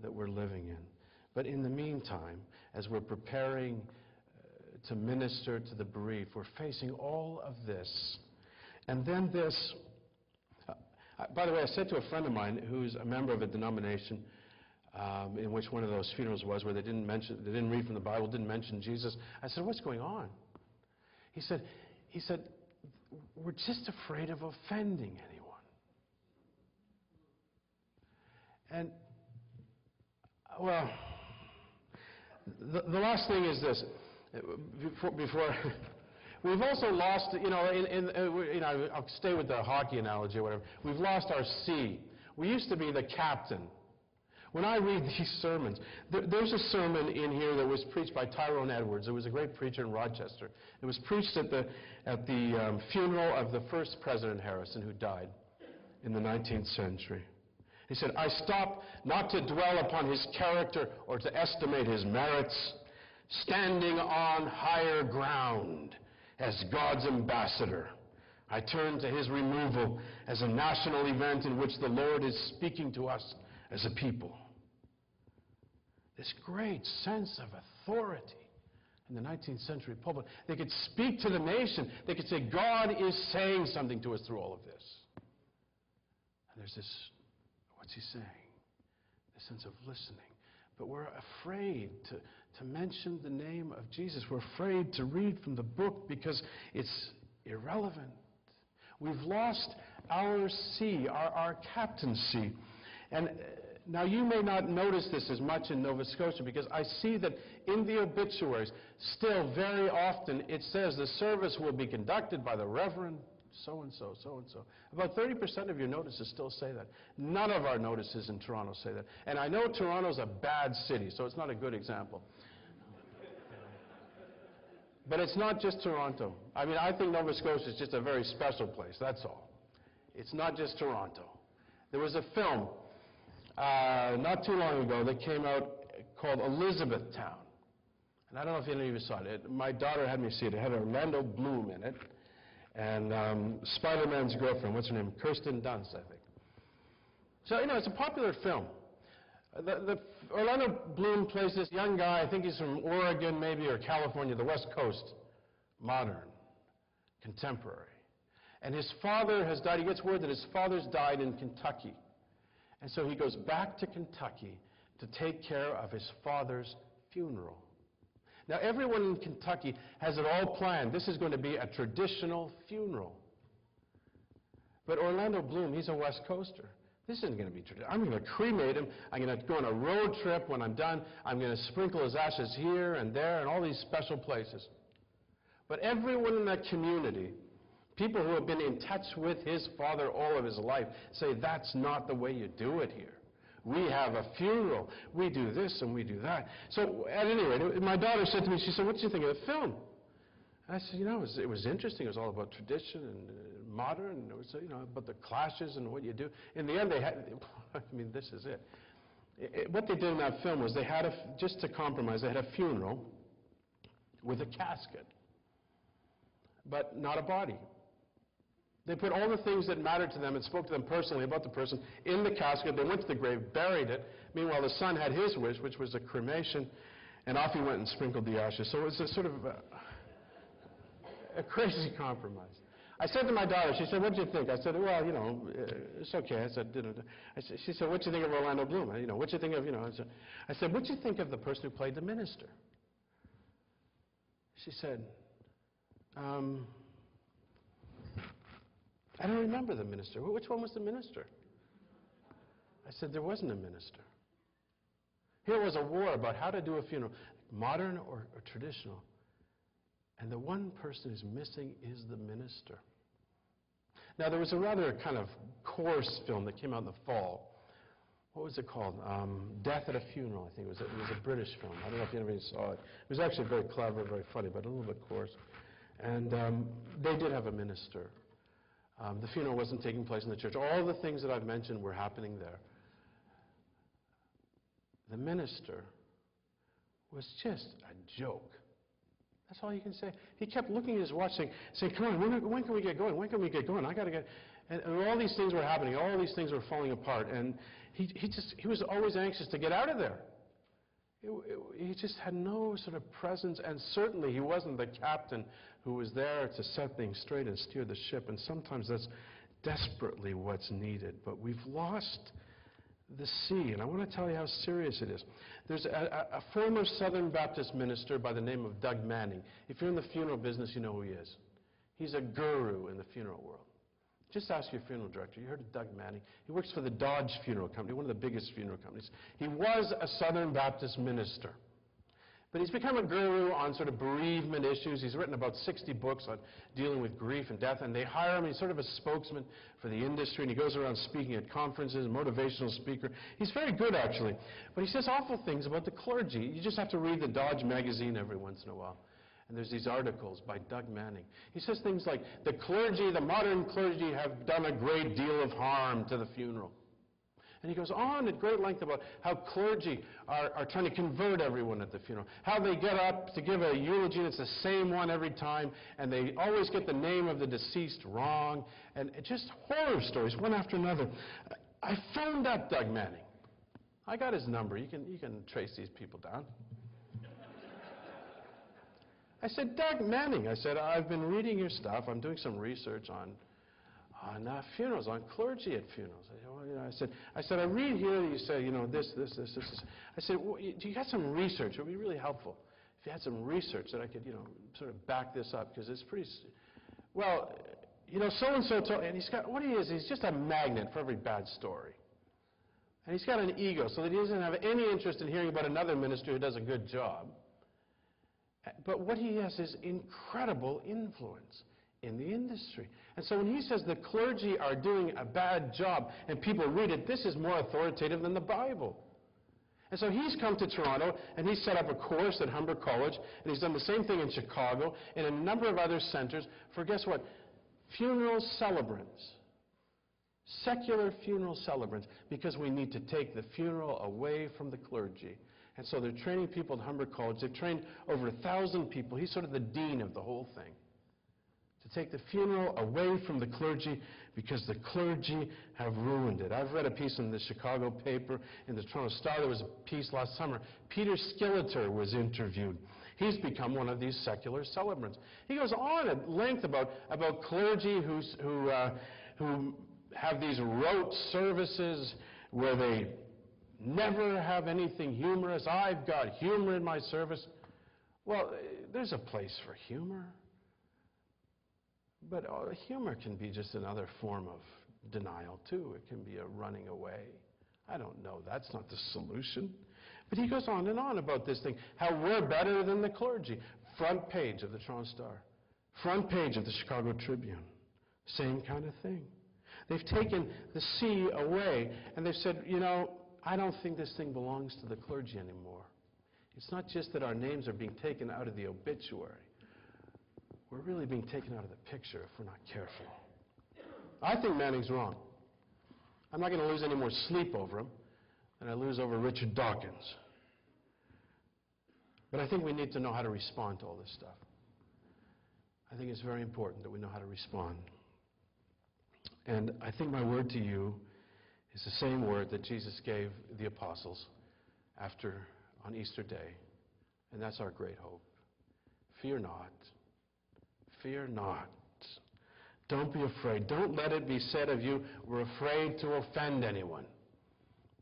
that we're living in. But in the meantime, as we're preparing to minister to the bereaved, we're facing all of this. And then this, by the way, I said to a friend of mine who's a member of a denomination in which one of those funerals was, where they didn't read from the Bible, didn't mention Jesus. I said, what's going on? He said, we're just afraid of offending anyone. And, well, the last thing is this. Before we've also lost, I'll stay with the hockey analogy or whatever. We've lost our C. We used to be the captain. When I read these sermons, there's a sermon in here that was preached by Tyrone Edwards. It was a great preacher in Rochester. It was preached at the funeral of the first President Harrison, who died in the 19th century. He said, I stop not to dwell upon his character or to estimate his merits, standing on higher ground as God's ambassador. I turn to his removal as a national event in which the Lord is speaking to us as a people. This great sense of authority in the 19th century pulpit. They could speak to the nation. They could say, God is saying something to us through all of this. And there's this, what's he saying? The sense of listening. But we're afraid to mention the name of Jesus. We're afraid to read from the book because it's irrelevant. We've lost our C, our captaincy. And now you may not notice this as much in Nova Scotia, because I see that in the obituaries, still very often it says the service will be conducted by the Reverend so-and-so, so-and-so. About 30% of your notices still say that. None of our notices in Toronto say that. And I know Toronto's a bad city, so it's not a good example. But it's not just Toronto. I mean, I think Nova Scotia is just a very special place, that's all. It's not just Toronto. There was a film not too long ago that came out called Elizabethtown. And I don't know if any of you saw it. My daughter had me see it. It had Orlando Bloom in it. And Spider-Man's girlfriend, what's her name? Kirsten Dunst, I think. So, it's a popular film. Orlando Bloom plays this young guy, I think he's from Oregon maybe, or California, the West Coast, modern, contemporary. And his father has died. He gets word that his father's died in Kentucky. And so he goes back to Kentucky to take care of his father's funeral. Now, everyone in Kentucky has it all planned. This is going to be a traditional funeral. But Orlando Bloom, he's a West Coaster. This isn't going to be traditional. I'm going to cremate him. I'm going to go on a road trip when I'm done. I'm going to sprinkle his ashes here and there and all these special places. But everyone in that community, people who have been in touch with his father all of his life, say that's not the way you do it here. We have a funeral. We do this and we do that. So at any rate, my daughter said to me, she said, what do you think of the film? And I said, it was interesting. It was all about tradition and modern. It was, about the clashes and what you do. In the end, they had, this is it. What they did in that film was they had, just to compromise, they had a funeral with a casket, but not a body. They put all the things that mattered to them and spoke to them personally about the person in the casket. They went to the grave, buried it. Meanwhile, the son had his wish, which was a cremation, and off he went and sprinkled the ashes. So it was a sort of a crazy compromise. I said to my daughter, she said, what do you think? I said, well, it's okay. I said, she said, what do you think of Orlando Bloom? What do you think of, I said, what do you think of the person who played the minister? She said, I don't remember the minister. Which one was the minister? I said, there wasn't a minister. Here was a war about how to do a funeral, modern or traditional. And the one person who's missing is the minister. Now, there was a rather kind of coarse film that came out in the fall. What was it called? Death at a Funeral, I think it was. It was a British film. I don't know if anybody saw it. It was actually very clever, very funny, but a little bit coarse. And they did have a minister. The funeral wasn't taking place in the church. All the things that I've mentioned were happening there. The minister was just a joke. That's all you can say. He kept looking at his watch saying, come on, when can we get going? When can we get going? I got to get... And all these things were happening. All these things were falling apart. And he was always anxious to get out of there. He just had no sort of presence, and certainly he wasn't the captain who was there to set things straight and steer the ship. And sometimes that's desperately what's needed. But we've lost the sea, and I want to tell you how serious it is. There's a former Southern Baptist minister by the name of Doug Manning. If you're in the funeral business, you know who he is. He's a guru in the funeral world. Just ask your funeral director. You heard of Doug Manning. He works for the Dodge Funeral Company, one of the biggest funeral companies. He was a Southern Baptist minister. But he's become a guru on sort of bereavement issues. He's written about 60 books on dealing with grief and death, and they hire him. He's sort of a spokesman for the industry, and he goes around speaking at conferences, motivational speaker. He's very good, actually. But he says awful things about the clergy. You just have to read the Dodge magazine every once in a while. And there's these articles by Doug Manning. He says things like, the clergy, the modern clergy, have done a great deal of harm to the funeral. And he goes on at great length about how clergy are trying to convert everyone at the funeral, how they get up to give a eulogy, and it's the same one every time, and they always get the name of the deceased wrong, and just horror stories, one after another. I phoned up Doug Manning. I got his number. You can trace these people down. I said, Doug Manning, I said, I've been reading your stuff. I'm doing some research on funerals, on clergy at funerals. I said, I read here that you say, this. I said, well, do you got some research? It would be really helpful if you had some research that I could, sort of back this up, because it's pretty, well, so-and-so told, and he's got, what he is, he's just a magnet for every bad story. And he's got an ego, so that he doesn't have any interest in hearing about another minister who does a good job. But what he has is incredible influence in the industry. And so when he says the clergy are doing a bad job and people read it, this is more authoritative than the Bible. And so he's come to Toronto and he's set up a course at Humber College, and he's done the same thing in Chicago and in a number of other centers for, guess what, funeral celebrants. Secular funeral celebrants, because we need to take the funeral away from the clergy. And so they're training people at Humber College. They've trained over 1,000 people. He's sort of the dean of the whole thing. To take the funeral away from the clergy, because the clergy have ruined it. I've read a piece in the Chicago paper, in the Toronto Star. There was a piece last summer. Peter Skilleter was interviewed. He's become one of these secular celebrants. He goes on at length about clergy who have these rote services where they never have anything humorous. I've got humor in my service. Well, there's a place for humor. But humor can be just another form of denial, too. It can be a running away. I don't know. That's not the solution. But he goes on and on about this thing, how we're better than the clergy. Front page of the Toronto Star. Front page of the Chicago Tribune. Same kind of thing. They've taken the C away, and they've said, I don't think this thing belongs to the clergy anymore. It's not just that our names are being taken out of the obituary. We're really being taken out of the picture if we're not careful. I think Manning's wrong. I'm not going to lose any more sleep over him than I lose over Richard Dawkins. But I think we need to know how to respond to all this stuff. I think it's very important that we know how to respond. And I think my word to you is the same word that Jesus gave the apostles on Easter Day. And that's our great hope. Fear not. Fear not. Don't be afraid. Don't let it be said of you, we're afraid to offend anyone.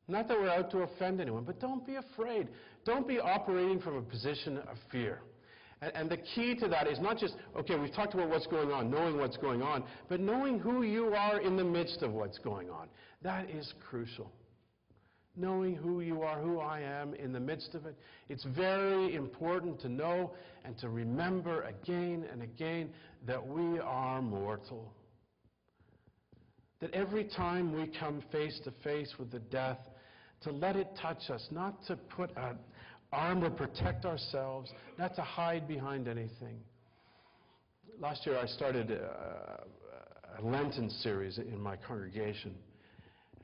Not that we're out to offend anyone, but don't be afraid. Don't be operating from a position of fear. And the key to that is not just, okay, we've talked about what's going on, knowing what's going on, but knowing who you are in the midst of what's going on. That is crucial. Knowing who you are, who I am in the midst of it. It's very important to know and to remember again and again that we are mortal. That every time we come face to face with the death, to let it touch us, not to put an arm to protect ourselves, not to hide behind anything. Last year I started a Lenten series in my congregation,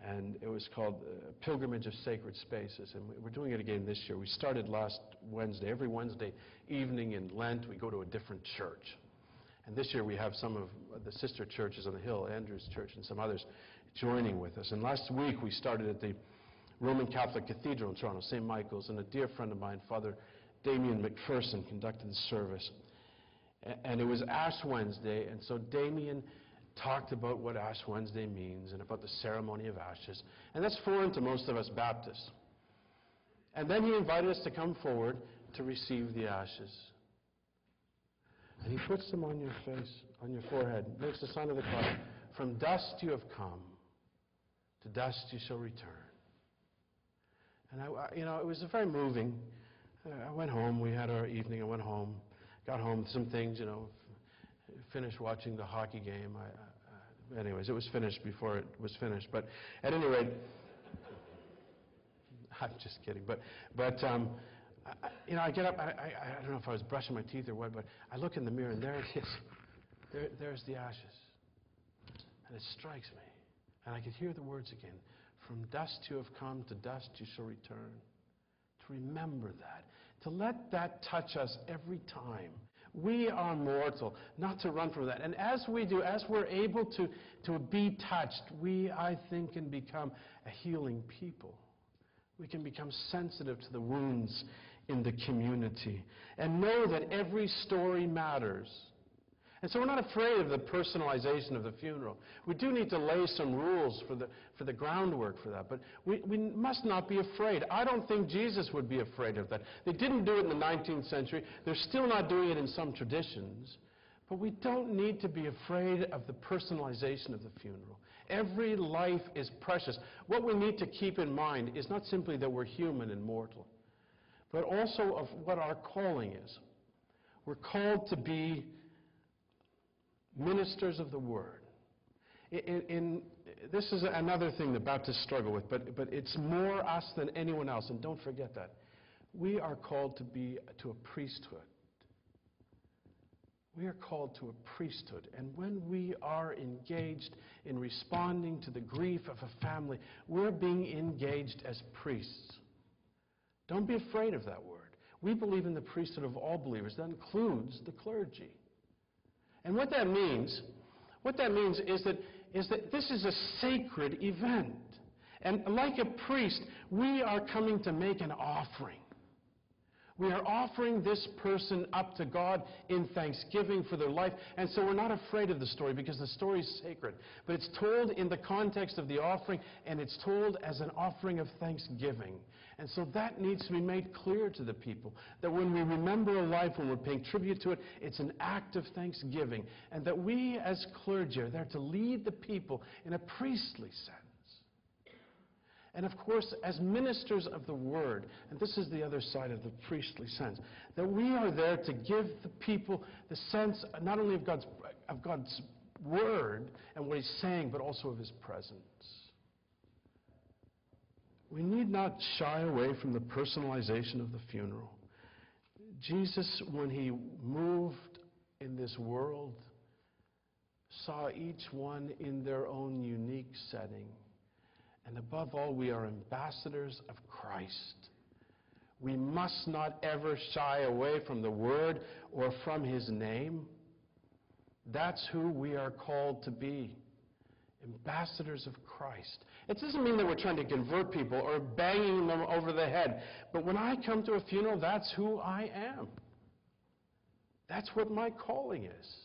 and it was called Pilgrimage of Sacred Spaces, and we're doing it again this year. We started last Wednesday. Every Wednesday evening in Lent, we go to a different church. And this year we have some of the sister churches on the hill, Andrew's Church and some others, joining with us. And last week we started at the Roman Catholic Cathedral in Toronto, St. Michael's, and a dear friend of mine, Father Damien McPherson, conducted the service. And it was Ash Wednesday, and so Damien talked about what Ash Wednesday means and about the ceremony of ashes. And that's foreign to most of us Baptists. And then he invited us to come forward to receive the ashes. And he puts them on your face, on your forehead, makes the sign of the cross. From dust you have come, to dust you shall return. And it was very moving. I went home, we had our evening, I went home, got home, some things, finished watching the hockey game. Anyways, it was finished before it was finished. But at any rate, I'm just kidding. But I get up, I don't know if I was brushing my teeth or what, but I look in the mirror, and there it is. There's the ashes. And it strikes me. And I could hear the words again. From dust you have come, to dust you shall return. To remember that. To let that touch us every time. We are mortal, not to run from that. And as we do, as we're able to be touched, we, I think, can become a healing people. We can become sensitive to the wounds in the community and know that every story matters. And so we're not afraid of the personalization of the funeral. We do need to lay some rules for the groundwork for that, but we must not be afraid. I don't think Jesus would be afraid of that. They didn't do it in the 19th century. They're still not doing it in some traditions. But we don't need to be afraid of the personalization of the funeral. Every life is precious. What we need to keep in mind is not simply that we're human and mortal, but also of what our calling is. We're called to be ministers of the Word. This is another thing the Baptists struggle with, but it's more us than anyone else, and don't forget that. We are called to a priesthood. We are called to a priesthood, and when we are engaged in responding to the grief of a family, we're being engaged as priests. Don't be afraid of that word. We believe in the priesthood of all believers. That includes the clergy. And what that means is that this is a sacred event. And like a priest, we are coming to make an offering. We are offering this person up to God in thanksgiving for their life. And so we're not afraid of the story because the story is sacred. But it's told in the context of the offering, and it's told as an offering of thanksgiving. And so that needs to be made clear to the people, that when we remember a life, when we're paying tribute to it, it's an act of thanksgiving. And that we as clergy are there to lead the people in a priestly sense. And of course, as ministers of the Word, and this is the other side of the priestly sense, that we are there to give the people the sense not only of God's Word and what He's saying, but also of His presence. We need not shy away from the personalization of the funeral. Jesus, when He moved in this world, saw each one in their own unique setting. And above all, we are ambassadors of Christ. We must not ever shy away from the Word or from His name. That's who we are called to be, ambassadors of Christ. It doesn't mean that we're trying to convert people or banging them over the head. But when I come to a funeral, that's who I am. That's what my calling is.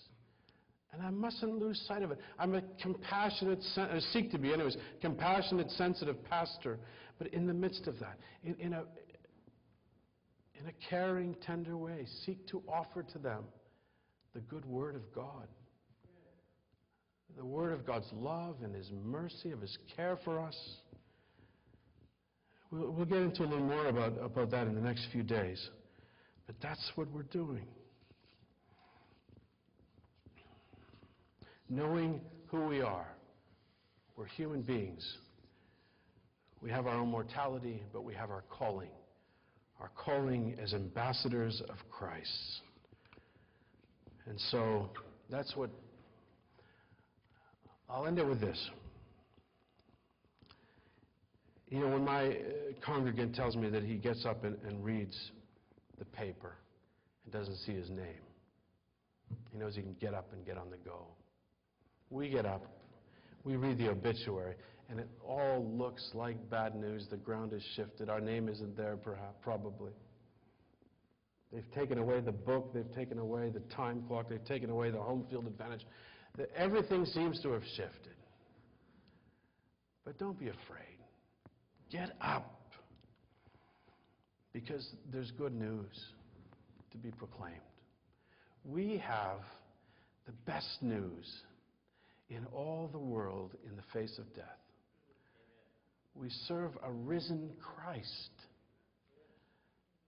And I mustn't lose sight of it. I'm a compassionate, seek to be anyways, compassionate, sensitive pastor. But in the midst of that, in in a caring, tender way. Seek to offer to them the good word of God. The word of God's love and His mercy, of His care for us. We'll get into a little more about that in the next few days. But that's what we're doing. Knowing who we are. We're human beings. We have our own mortality, but we have our calling. Our calling as ambassadors of Christ. And so that's what I'll end it with this. You know, when my congregant tells me that he gets up and reads the paper and doesn't see his name, he knows he can get up and get on the go. We get up, we read the obituary, and it all looks like bad news. The ground is shifted. Our name isn't there, perhaps, probably. They've taken away the book. They've taken away the time clock. They've taken away the home field advantage. Everything seems to have shifted. But don't be afraid. Get up. Because there's good news to be proclaimed. We have the best news in all the world in the face of death. We serve a risen Christ.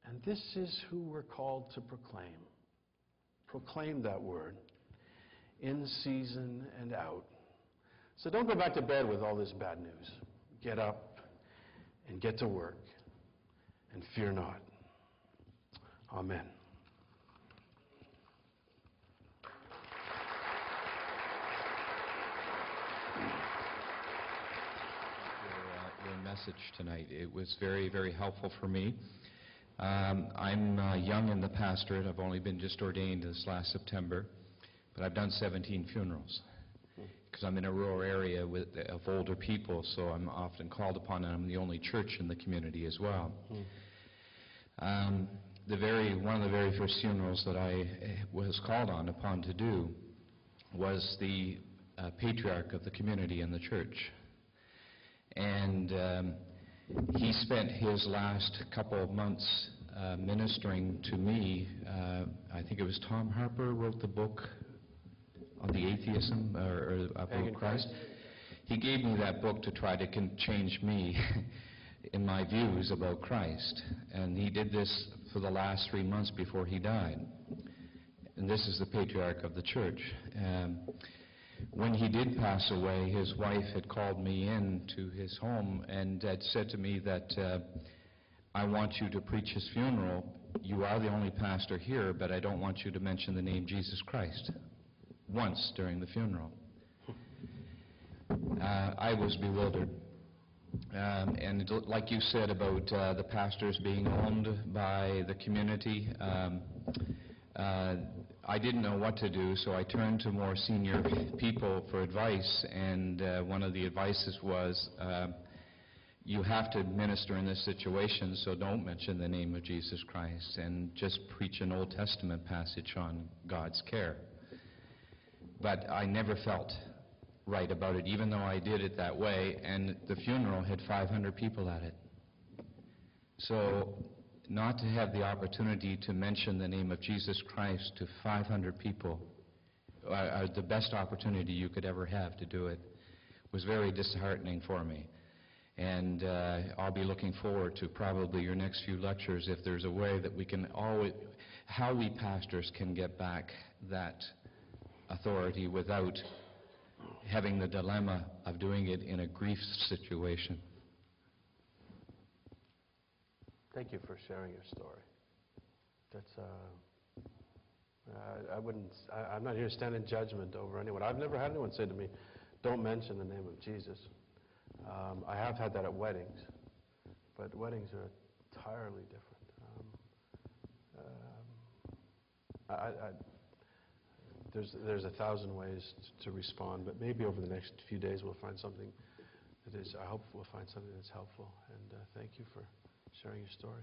And this is who we're called to proclaim. Proclaim that word in season and out. So don't go back to bed with all this bad news. Get up and get to work and fear not. Amen. Your message tonight. It was very, very helpful for me. I'm young in the pastorate. I've only been just ordained this last September, but I've done 17 funerals because I'm in a rural area of older people, so I'm often called upon, and I'm the only church in the community as well. One of the very first funerals that I was called upon to do was the patriarch of the community in the church. And he spent his last couple of months ministering to me. I think it was Tom Harper wrote the book on the atheism or about Christ. He gave me that book to try to change me in my views about Christ. And he did this for the last 3 months before he died. And this is the patriarch of the church. When he did pass away, his wife had called me in to his home and had said to me that I want you to preach his funeral. You are the only pastor here, but I don't want you to mention the name Jesus Christ once during the funeral. I was bewildered. And like you said about the pastors being owned by the community, I didn't know what to do, so I turned to more senior people for advice, and one of the advices was, you have to minister in this situation, so don't mention the name of Jesus Christ, and just preach an Old Testament passage on God's care. But I never felt right about it, even though I did it that way, and the funeral had 500 people at it. So not to have the opportunity to mention the name of Jesus Christ to 500 people, the best opportunity you could ever have to do it, was very disheartening for me. And I'll be looking forward to probably your next few lectures if there's a way that we can always, how we pastors can get back that authority without having the dilemma of doing it in a grief situation. Thank you for sharing your story. That's, I'm not here to stand in judgment over anyone. I've never had anyone say to me, don't mention the name of Jesus. I have had that at weddings, but weddings are entirely different. There's 1,000 ways to respond, but maybe over the next few days we'll find something that is, I hope we'll find something that's helpful. And thank you for sharing your story.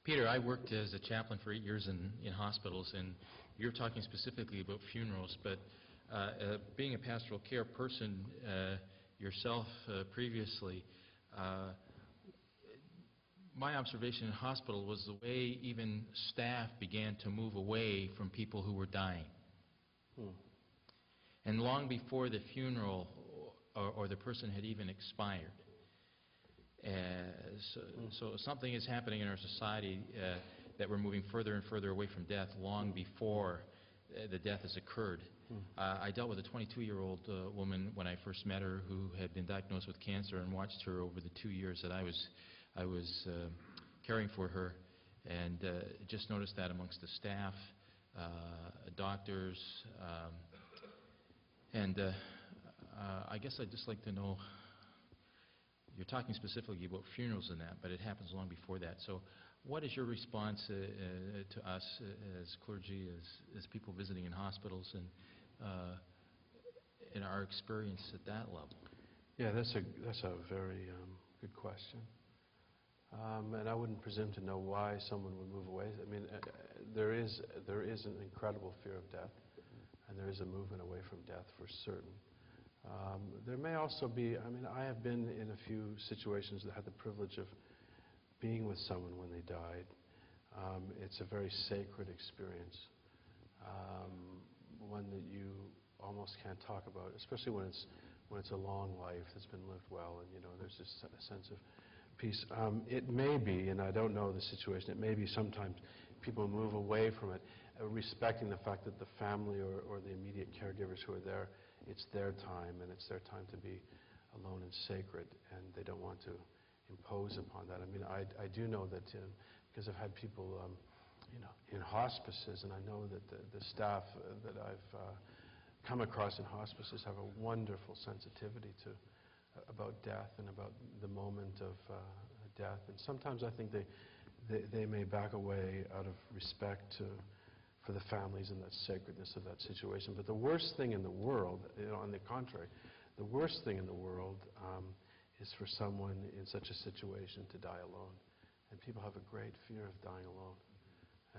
Peter, I worked as a chaplain for 8 years in hospitals, and you're talking specifically about funerals, but being a pastoral care person yourself previously, my observation in hospital was the way even staff began to move away from people who were dying. And long before the funeral or the person had even expired. So something is happening in our society that we're moving further and further away from death long before the death has occurred. I dealt with a 22-year-old woman when I first met her who had been diagnosed with cancer, and watched her over the 2 years that I was caring for her, and just noticed that amongst the staff, doctors, and I guess I'd just like to know, you're talking specifically about funerals and that, but it happens long before that. So what is your response to us as clergy, as people visiting in hospitals, and in our experience at that level? Yeah, that's a very good question. And I wouldn't presume to know why someone would move away. I mean, there is an incredible fear of death, and there is a movement away from death for certain. There may also be, I mean, I have been in a few situations that had the privilege of being with someone when they died. It's a very sacred experience, one that you almost can't talk about, especially when it's a long life that's been lived well, and there's this sense of peace. It may be, and I don't know the situation, it may be sometimes people move away from it, respecting the fact that the family or the immediate caregivers who are there, it's their time, and it's their time to be alone and sacred, and they don't want to impose upon that. I mean, I do know that because I've had people, in hospices, and I know that the staff that I've come across in hospices have a wonderful sensitivity about death and about the moment of death. And sometimes I think they may back away out of respect for the families and that sacredness of that situation. But the worst thing in the world, on the contrary, the worst thing in the world is for someone in such a situation to die alone. And people have a great fear of dying alone.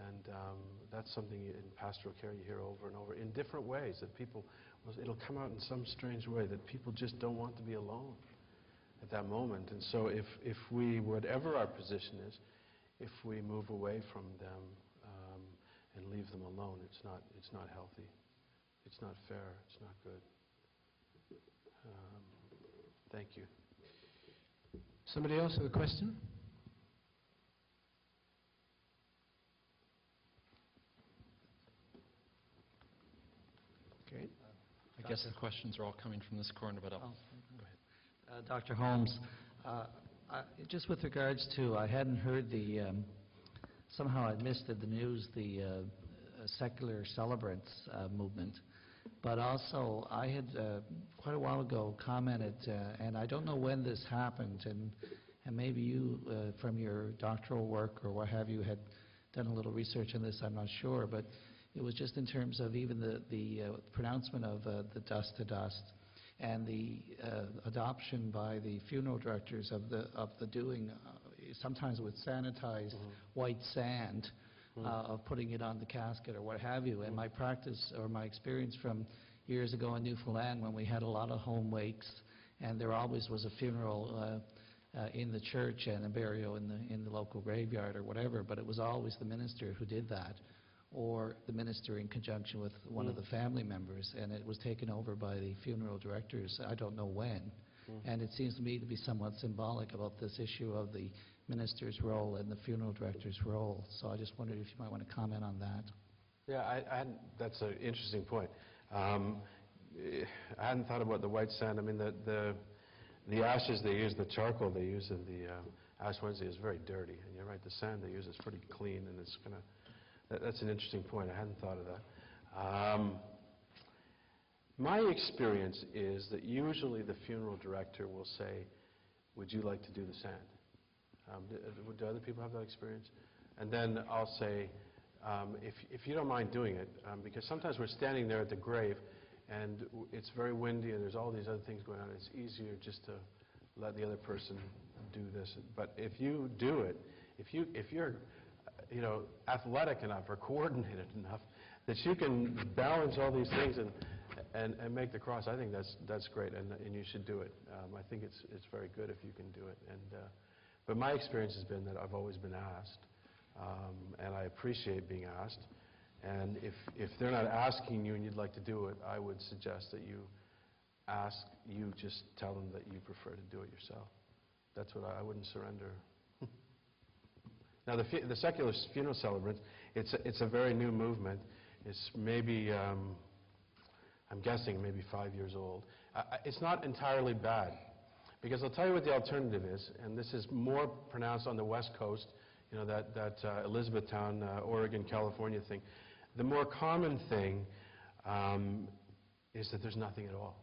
And that's something in pastoral care you hear over and over in different ways, that it'll come out in some strange way, that people just don't want to be alone at that moment. And so if we, whatever our position is, if we move away from them and leave them alone, it's not healthy. It's not fair. It's not good. Thank you. Somebody else with a question? Okay. I guess the questions are all coming from this corner, but I'll go ahead. Dr. Holmes, just with regards to, I hadn't heard somehow I missed in the news the secular celebrants movement, but also I had quite a while ago commented, and I don't know when this happened, and maybe you from your doctoral work or what have you had done a little research on this, I'm not sure, but it was just in terms of even the pronouncement of the dust to dust, and the adoption by the funeral directors of the doing, sometimes with sanitized white sand, of putting it on the casket or what have you. And my practice or my experience from years ago in Newfoundland, when we had a lot of home wakes, and there always was a funeral in the church and a burial in the local graveyard or whatever, but it was always the minister who did that, or the minister in conjunction with one of the family members, and it was taken over by the funeral directors, I don't know when. And it seems to me to be somewhat symbolic about this issue of the minister's role and the funeral director's role. So I just wondered if you might want to comment on that. Yeah, that's an interesting point. I hadn't thought about the white sand. I mean, the ashes they use, the charcoal they use in the Ash Wednesday is very dirty. And you're right, the sand they use is pretty clean, and it's going to... That's an interesting point. I hadn't thought of that. My experience is that usually the funeral director will say, would you like to do the sand? Do other people have that experience? And then I'll say, if you don't mind doing it, because sometimes we're standing there at the grave and it's very windy and there's all these other things going on. It's easier just to let the other person do this. But if you do it, if you're athletic enough or coordinated enough that you can balance all these things and make the cross, I think that's great, and you should do it. I think it's very good if you can do it. And But my experience has been that I've always been asked, and I appreciate being asked. And if they're not asking you and you'd like to do it, I would suggest that you just tell them that you prefer to do it yourself. That's what I wouldn't surrender. Now, the secular funeral celebrants, it's a very new movement. It's maybe, I'm guessing, maybe 5 years old. It's not entirely bad, because I'll tell you what the alternative is, and this is more pronounced on the West Coast, you know, that Elizabethtown, Oregon, California thing. The more common thing is that there's nothing at all.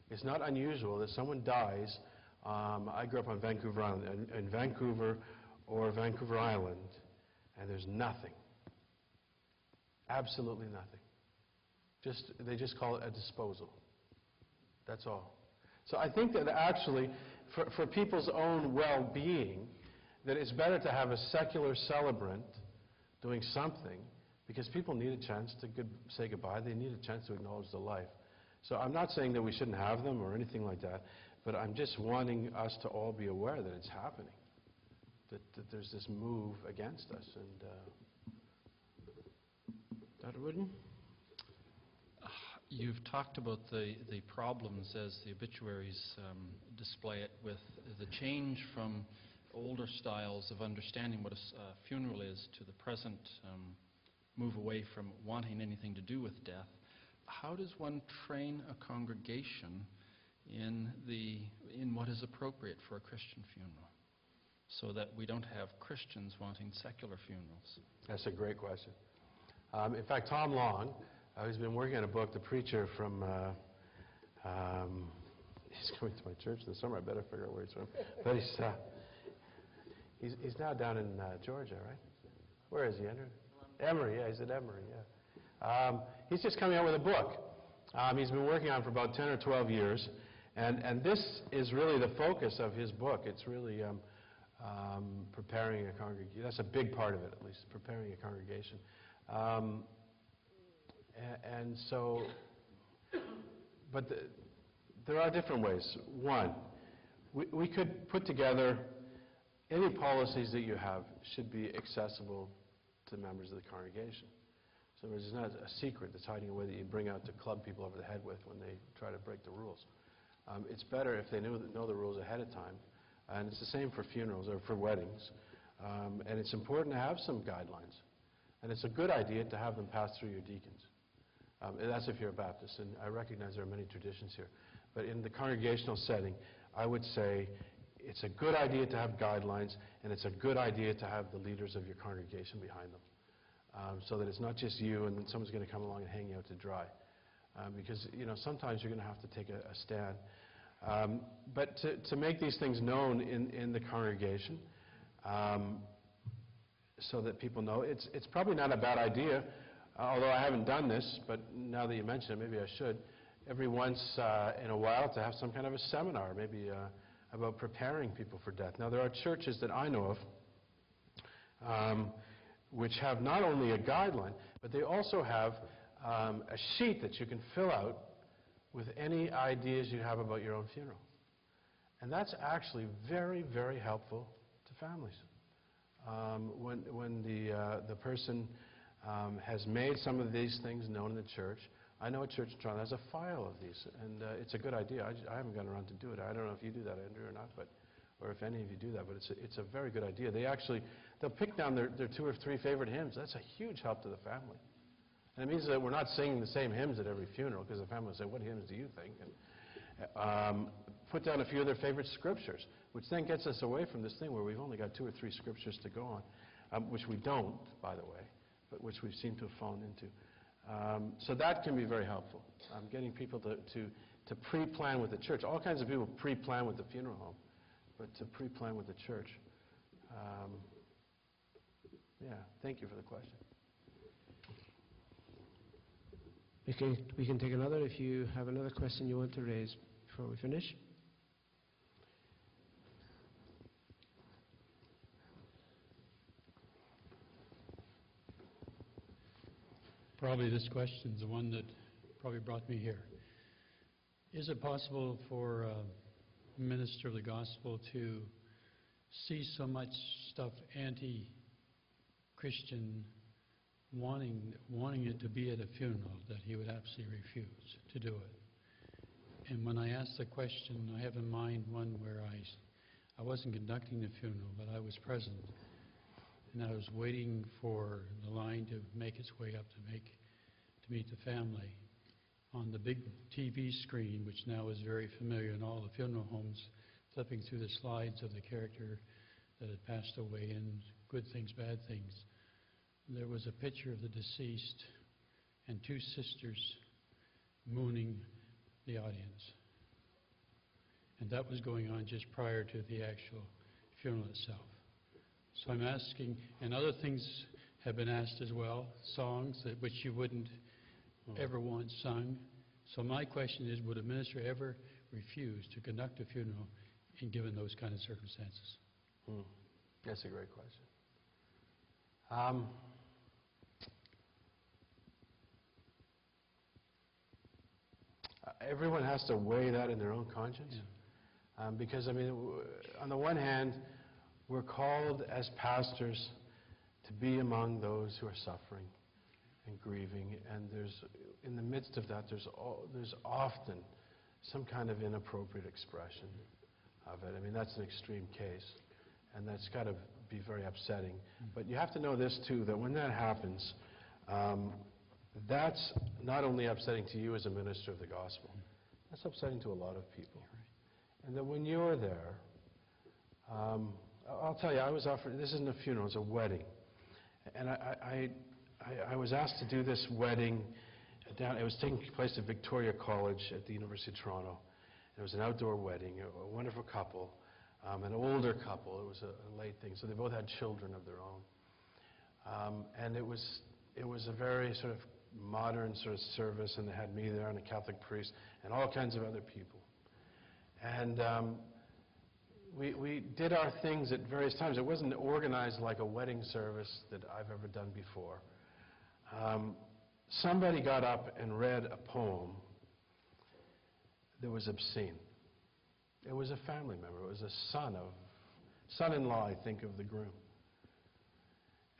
It's not unusual that someone dies. I grew up on Vancouver Island, in Vancouver or Vancouver Island, and there's nothing. Absolutely nothing. They just call it a disposal. That's all. So I think that actually, for people's own well-being, that it's better to have a secular celebrant doing something, because people need a chance to say goodbye. They need a chance to acknowledge the life. So I'm not saying that we shouldn't have them or anything like that, but I'm just wanting us to all be aware that it's happening, that there's this move against us. And Dr. Wooden? You've talked about the problems as the obituaries display it, with the change from older styles of understanding what a funeral is to the present move away from wanting anything to do with death. How does one train a congregation in what is appropriate for a Christian funeral, so that we don't have Christians wanting secular funerals? That's a great question. In fact, Tom Long, who's been working on a book, The Preacher from, he's coming to my church this summer. I better figure out where he's from. But he's now down in Georgia, right? Where is he, Andrew? Emory, yeah, he's at Emory, yeah. He's just coming out with a book. He's been working on it for about 10 or 12 years, and this is really the focus of his book. It's really preparing a congregation. That's a big part of it, at least, preparing a congregation. And so, but there are different ways. One, we could put together any policies that you have should be accessible to members of the congregation. So there's not a secret that's hiding away that you bring out to club people over the head with when they try to break the rules. It's better if they know the rules ahead of time. And it's the same for funerals or for weddings. And it's important to have some guidelines. And it's a good idea to have them pass through your deacons. And that's if you're a Baptist. And I recognize there are many traditions here. But in the congregational setting, I would say it's a good idea to have guidelines, and it's a good idea to have the leaders of your congregation behind them. So that it's not just you and then someone's going to come along and hang you out to dry. Because, you know, sometimes you're going to have to take a stand. But to make these things known in the congregation, so that people know, it's probably not a bad idea, although I haven't done this, but now that you mention it, maybe I should, every once in a while to have some kind of a seminar, maybe about preparing people for death. Now, there are churches that I know of which have not only a guideline, but they also have a sheet that you can fill out with any ideas you have about your own funeral. And that's actually very, very helpful to families. When the person has made some of these things known in the church, I know a church in Toronto has a file of these, and it's a good idea. I haven't gotten around to do it. I don't know if you do that, Andrew, or not, or if any of you do that, but it's a very good idea. They'll pick down their 2 or 3 favorite hymns. That's a huge help to the family. And it means that we're not singing the same hymns at every funeral, because the family will say, what hymns do you think? And put down a few of their favorite scriptures, which then gets us away from this thing where we've only got 2 or 3 scriptures to go on, which we don't, by the way, but which we seem to have fallen into. So that can be very helpful, getting people to pre-plan with the church. All kinds of people pre-plan with the funeral home, but to pre-plan with the church. Yeah, thank you for the question. We can take another if you have another question you want to raise before we finish. Probably this question is the one that probably brought me here. Is it possible for a minister of the gospel to see so much stuff anti-Christian wanting it to be at a funeral that he would absolutely refuse to do it. And when I asked the question, I have in mind one where I wasn't conducting the funeral, but I was present. And I was waiting for the line to make its way up to meet the family. On the big TV screen, which now is very familiar in all the funeral homes, flipping through the slides of the character that had passed away in Good Things, Bad Things, there was a picture of the deceased and two sisters mooning the audience. And that was going on just prior to the actual funeral itself. So I'm asking, and other things have been asked as well, songs which you wouldn't ever want sung. So my question is, would a minister ever refuse to conduct a funeral given those kind of circumstances? That's a great question. Everyone has to weigh that in their own conscience. Yeah. Because, I mean, on the one hand, we're called as pastors to be among those who are suffering and grieving, and in the midst of that, there's often some kind of inappropriate expression of it. I mean, that's an extreme case, and that's got to be very upsetting. But you have to know this, too, that when that happens, that's not only upsetting to you as a minister of the gospel, that's upsetting to a lot of people. And that when you're there, I'll tell you, I was offered, this isn't a funeral, it's a wedding. And I was asked to do this wedding it was taking place at Victoria College at the University of Toronto. It was an outdoor wedding, a wonderful couple, an older couple. It was a late thing, so they both had children of their own. And it was a very sort of modern sort of service, and they had me there and a Catholic priest and all kinds of other people. And we did our things at various times. It wasn't organized like a wedding service that I've ever done before. Somebody got up and read a poem that was obscene. It was a family member. It was a son-in-law, I think, of the groom.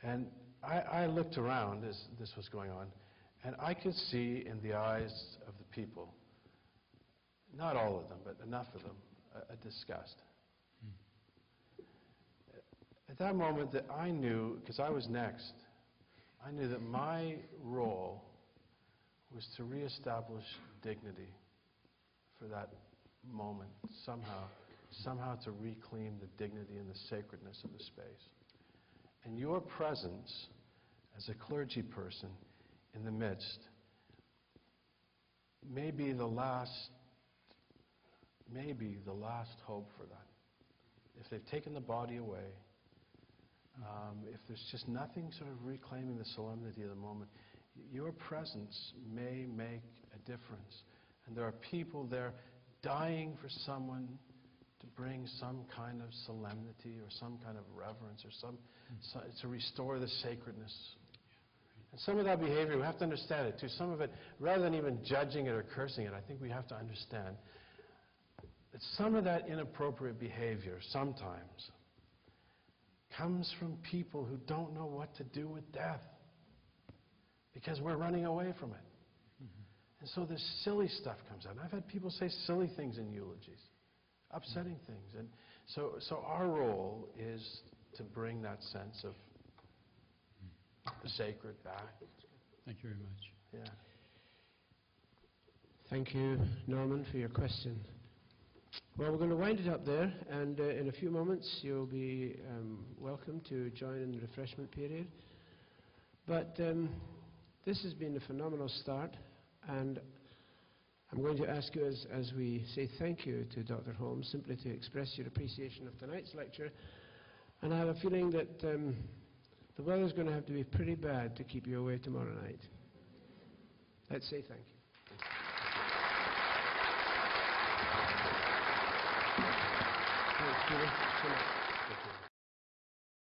And I looked around as this was going on, and I could see in the eyes of the people, not all of them, but enough of them, a disgust. At that moment that I knew, because I was next, I knew that my role was to reestablish dignity for that moment, somehow to reclaim the dignity and the sacredness of the space. And your presence as a clergy person in the midst may be the last hope for that. If they've taken the body away, if there's just nothing sort of reclaiming the solemnity of the moment, your presence may make a difference. And there are people there dying for someone to bring some kind of solemnity or some kind of reverence or to restore the sacredness. And some of that behavior, we have to understand it too. Some of it, rather than even judging it or cursing it, I think we have to understand that some of that inappropriate behavior sometimes comes from people who don't know what to do with death because we're running away from it. And so this silly stuff comes out. And I've had people say silly things in eulogies, upsetting things. And so our role is to bring that sense of the sacred back. Thank you very much. Yeah. Thank you, Norman, for your question. Well, we're going to wind it up there, and in a few moments you'll be welcome to join in the refreshment period. But this has been a phenomenal start, and I'm going to ask you, as we say thank you to Dr. Holmes, simply to express your appreciation of tonight's lecture. And I have a feeling that the weather's going to have to be pretty bad to keep you away tomorrow night. Let's say thank you. Thank you so much.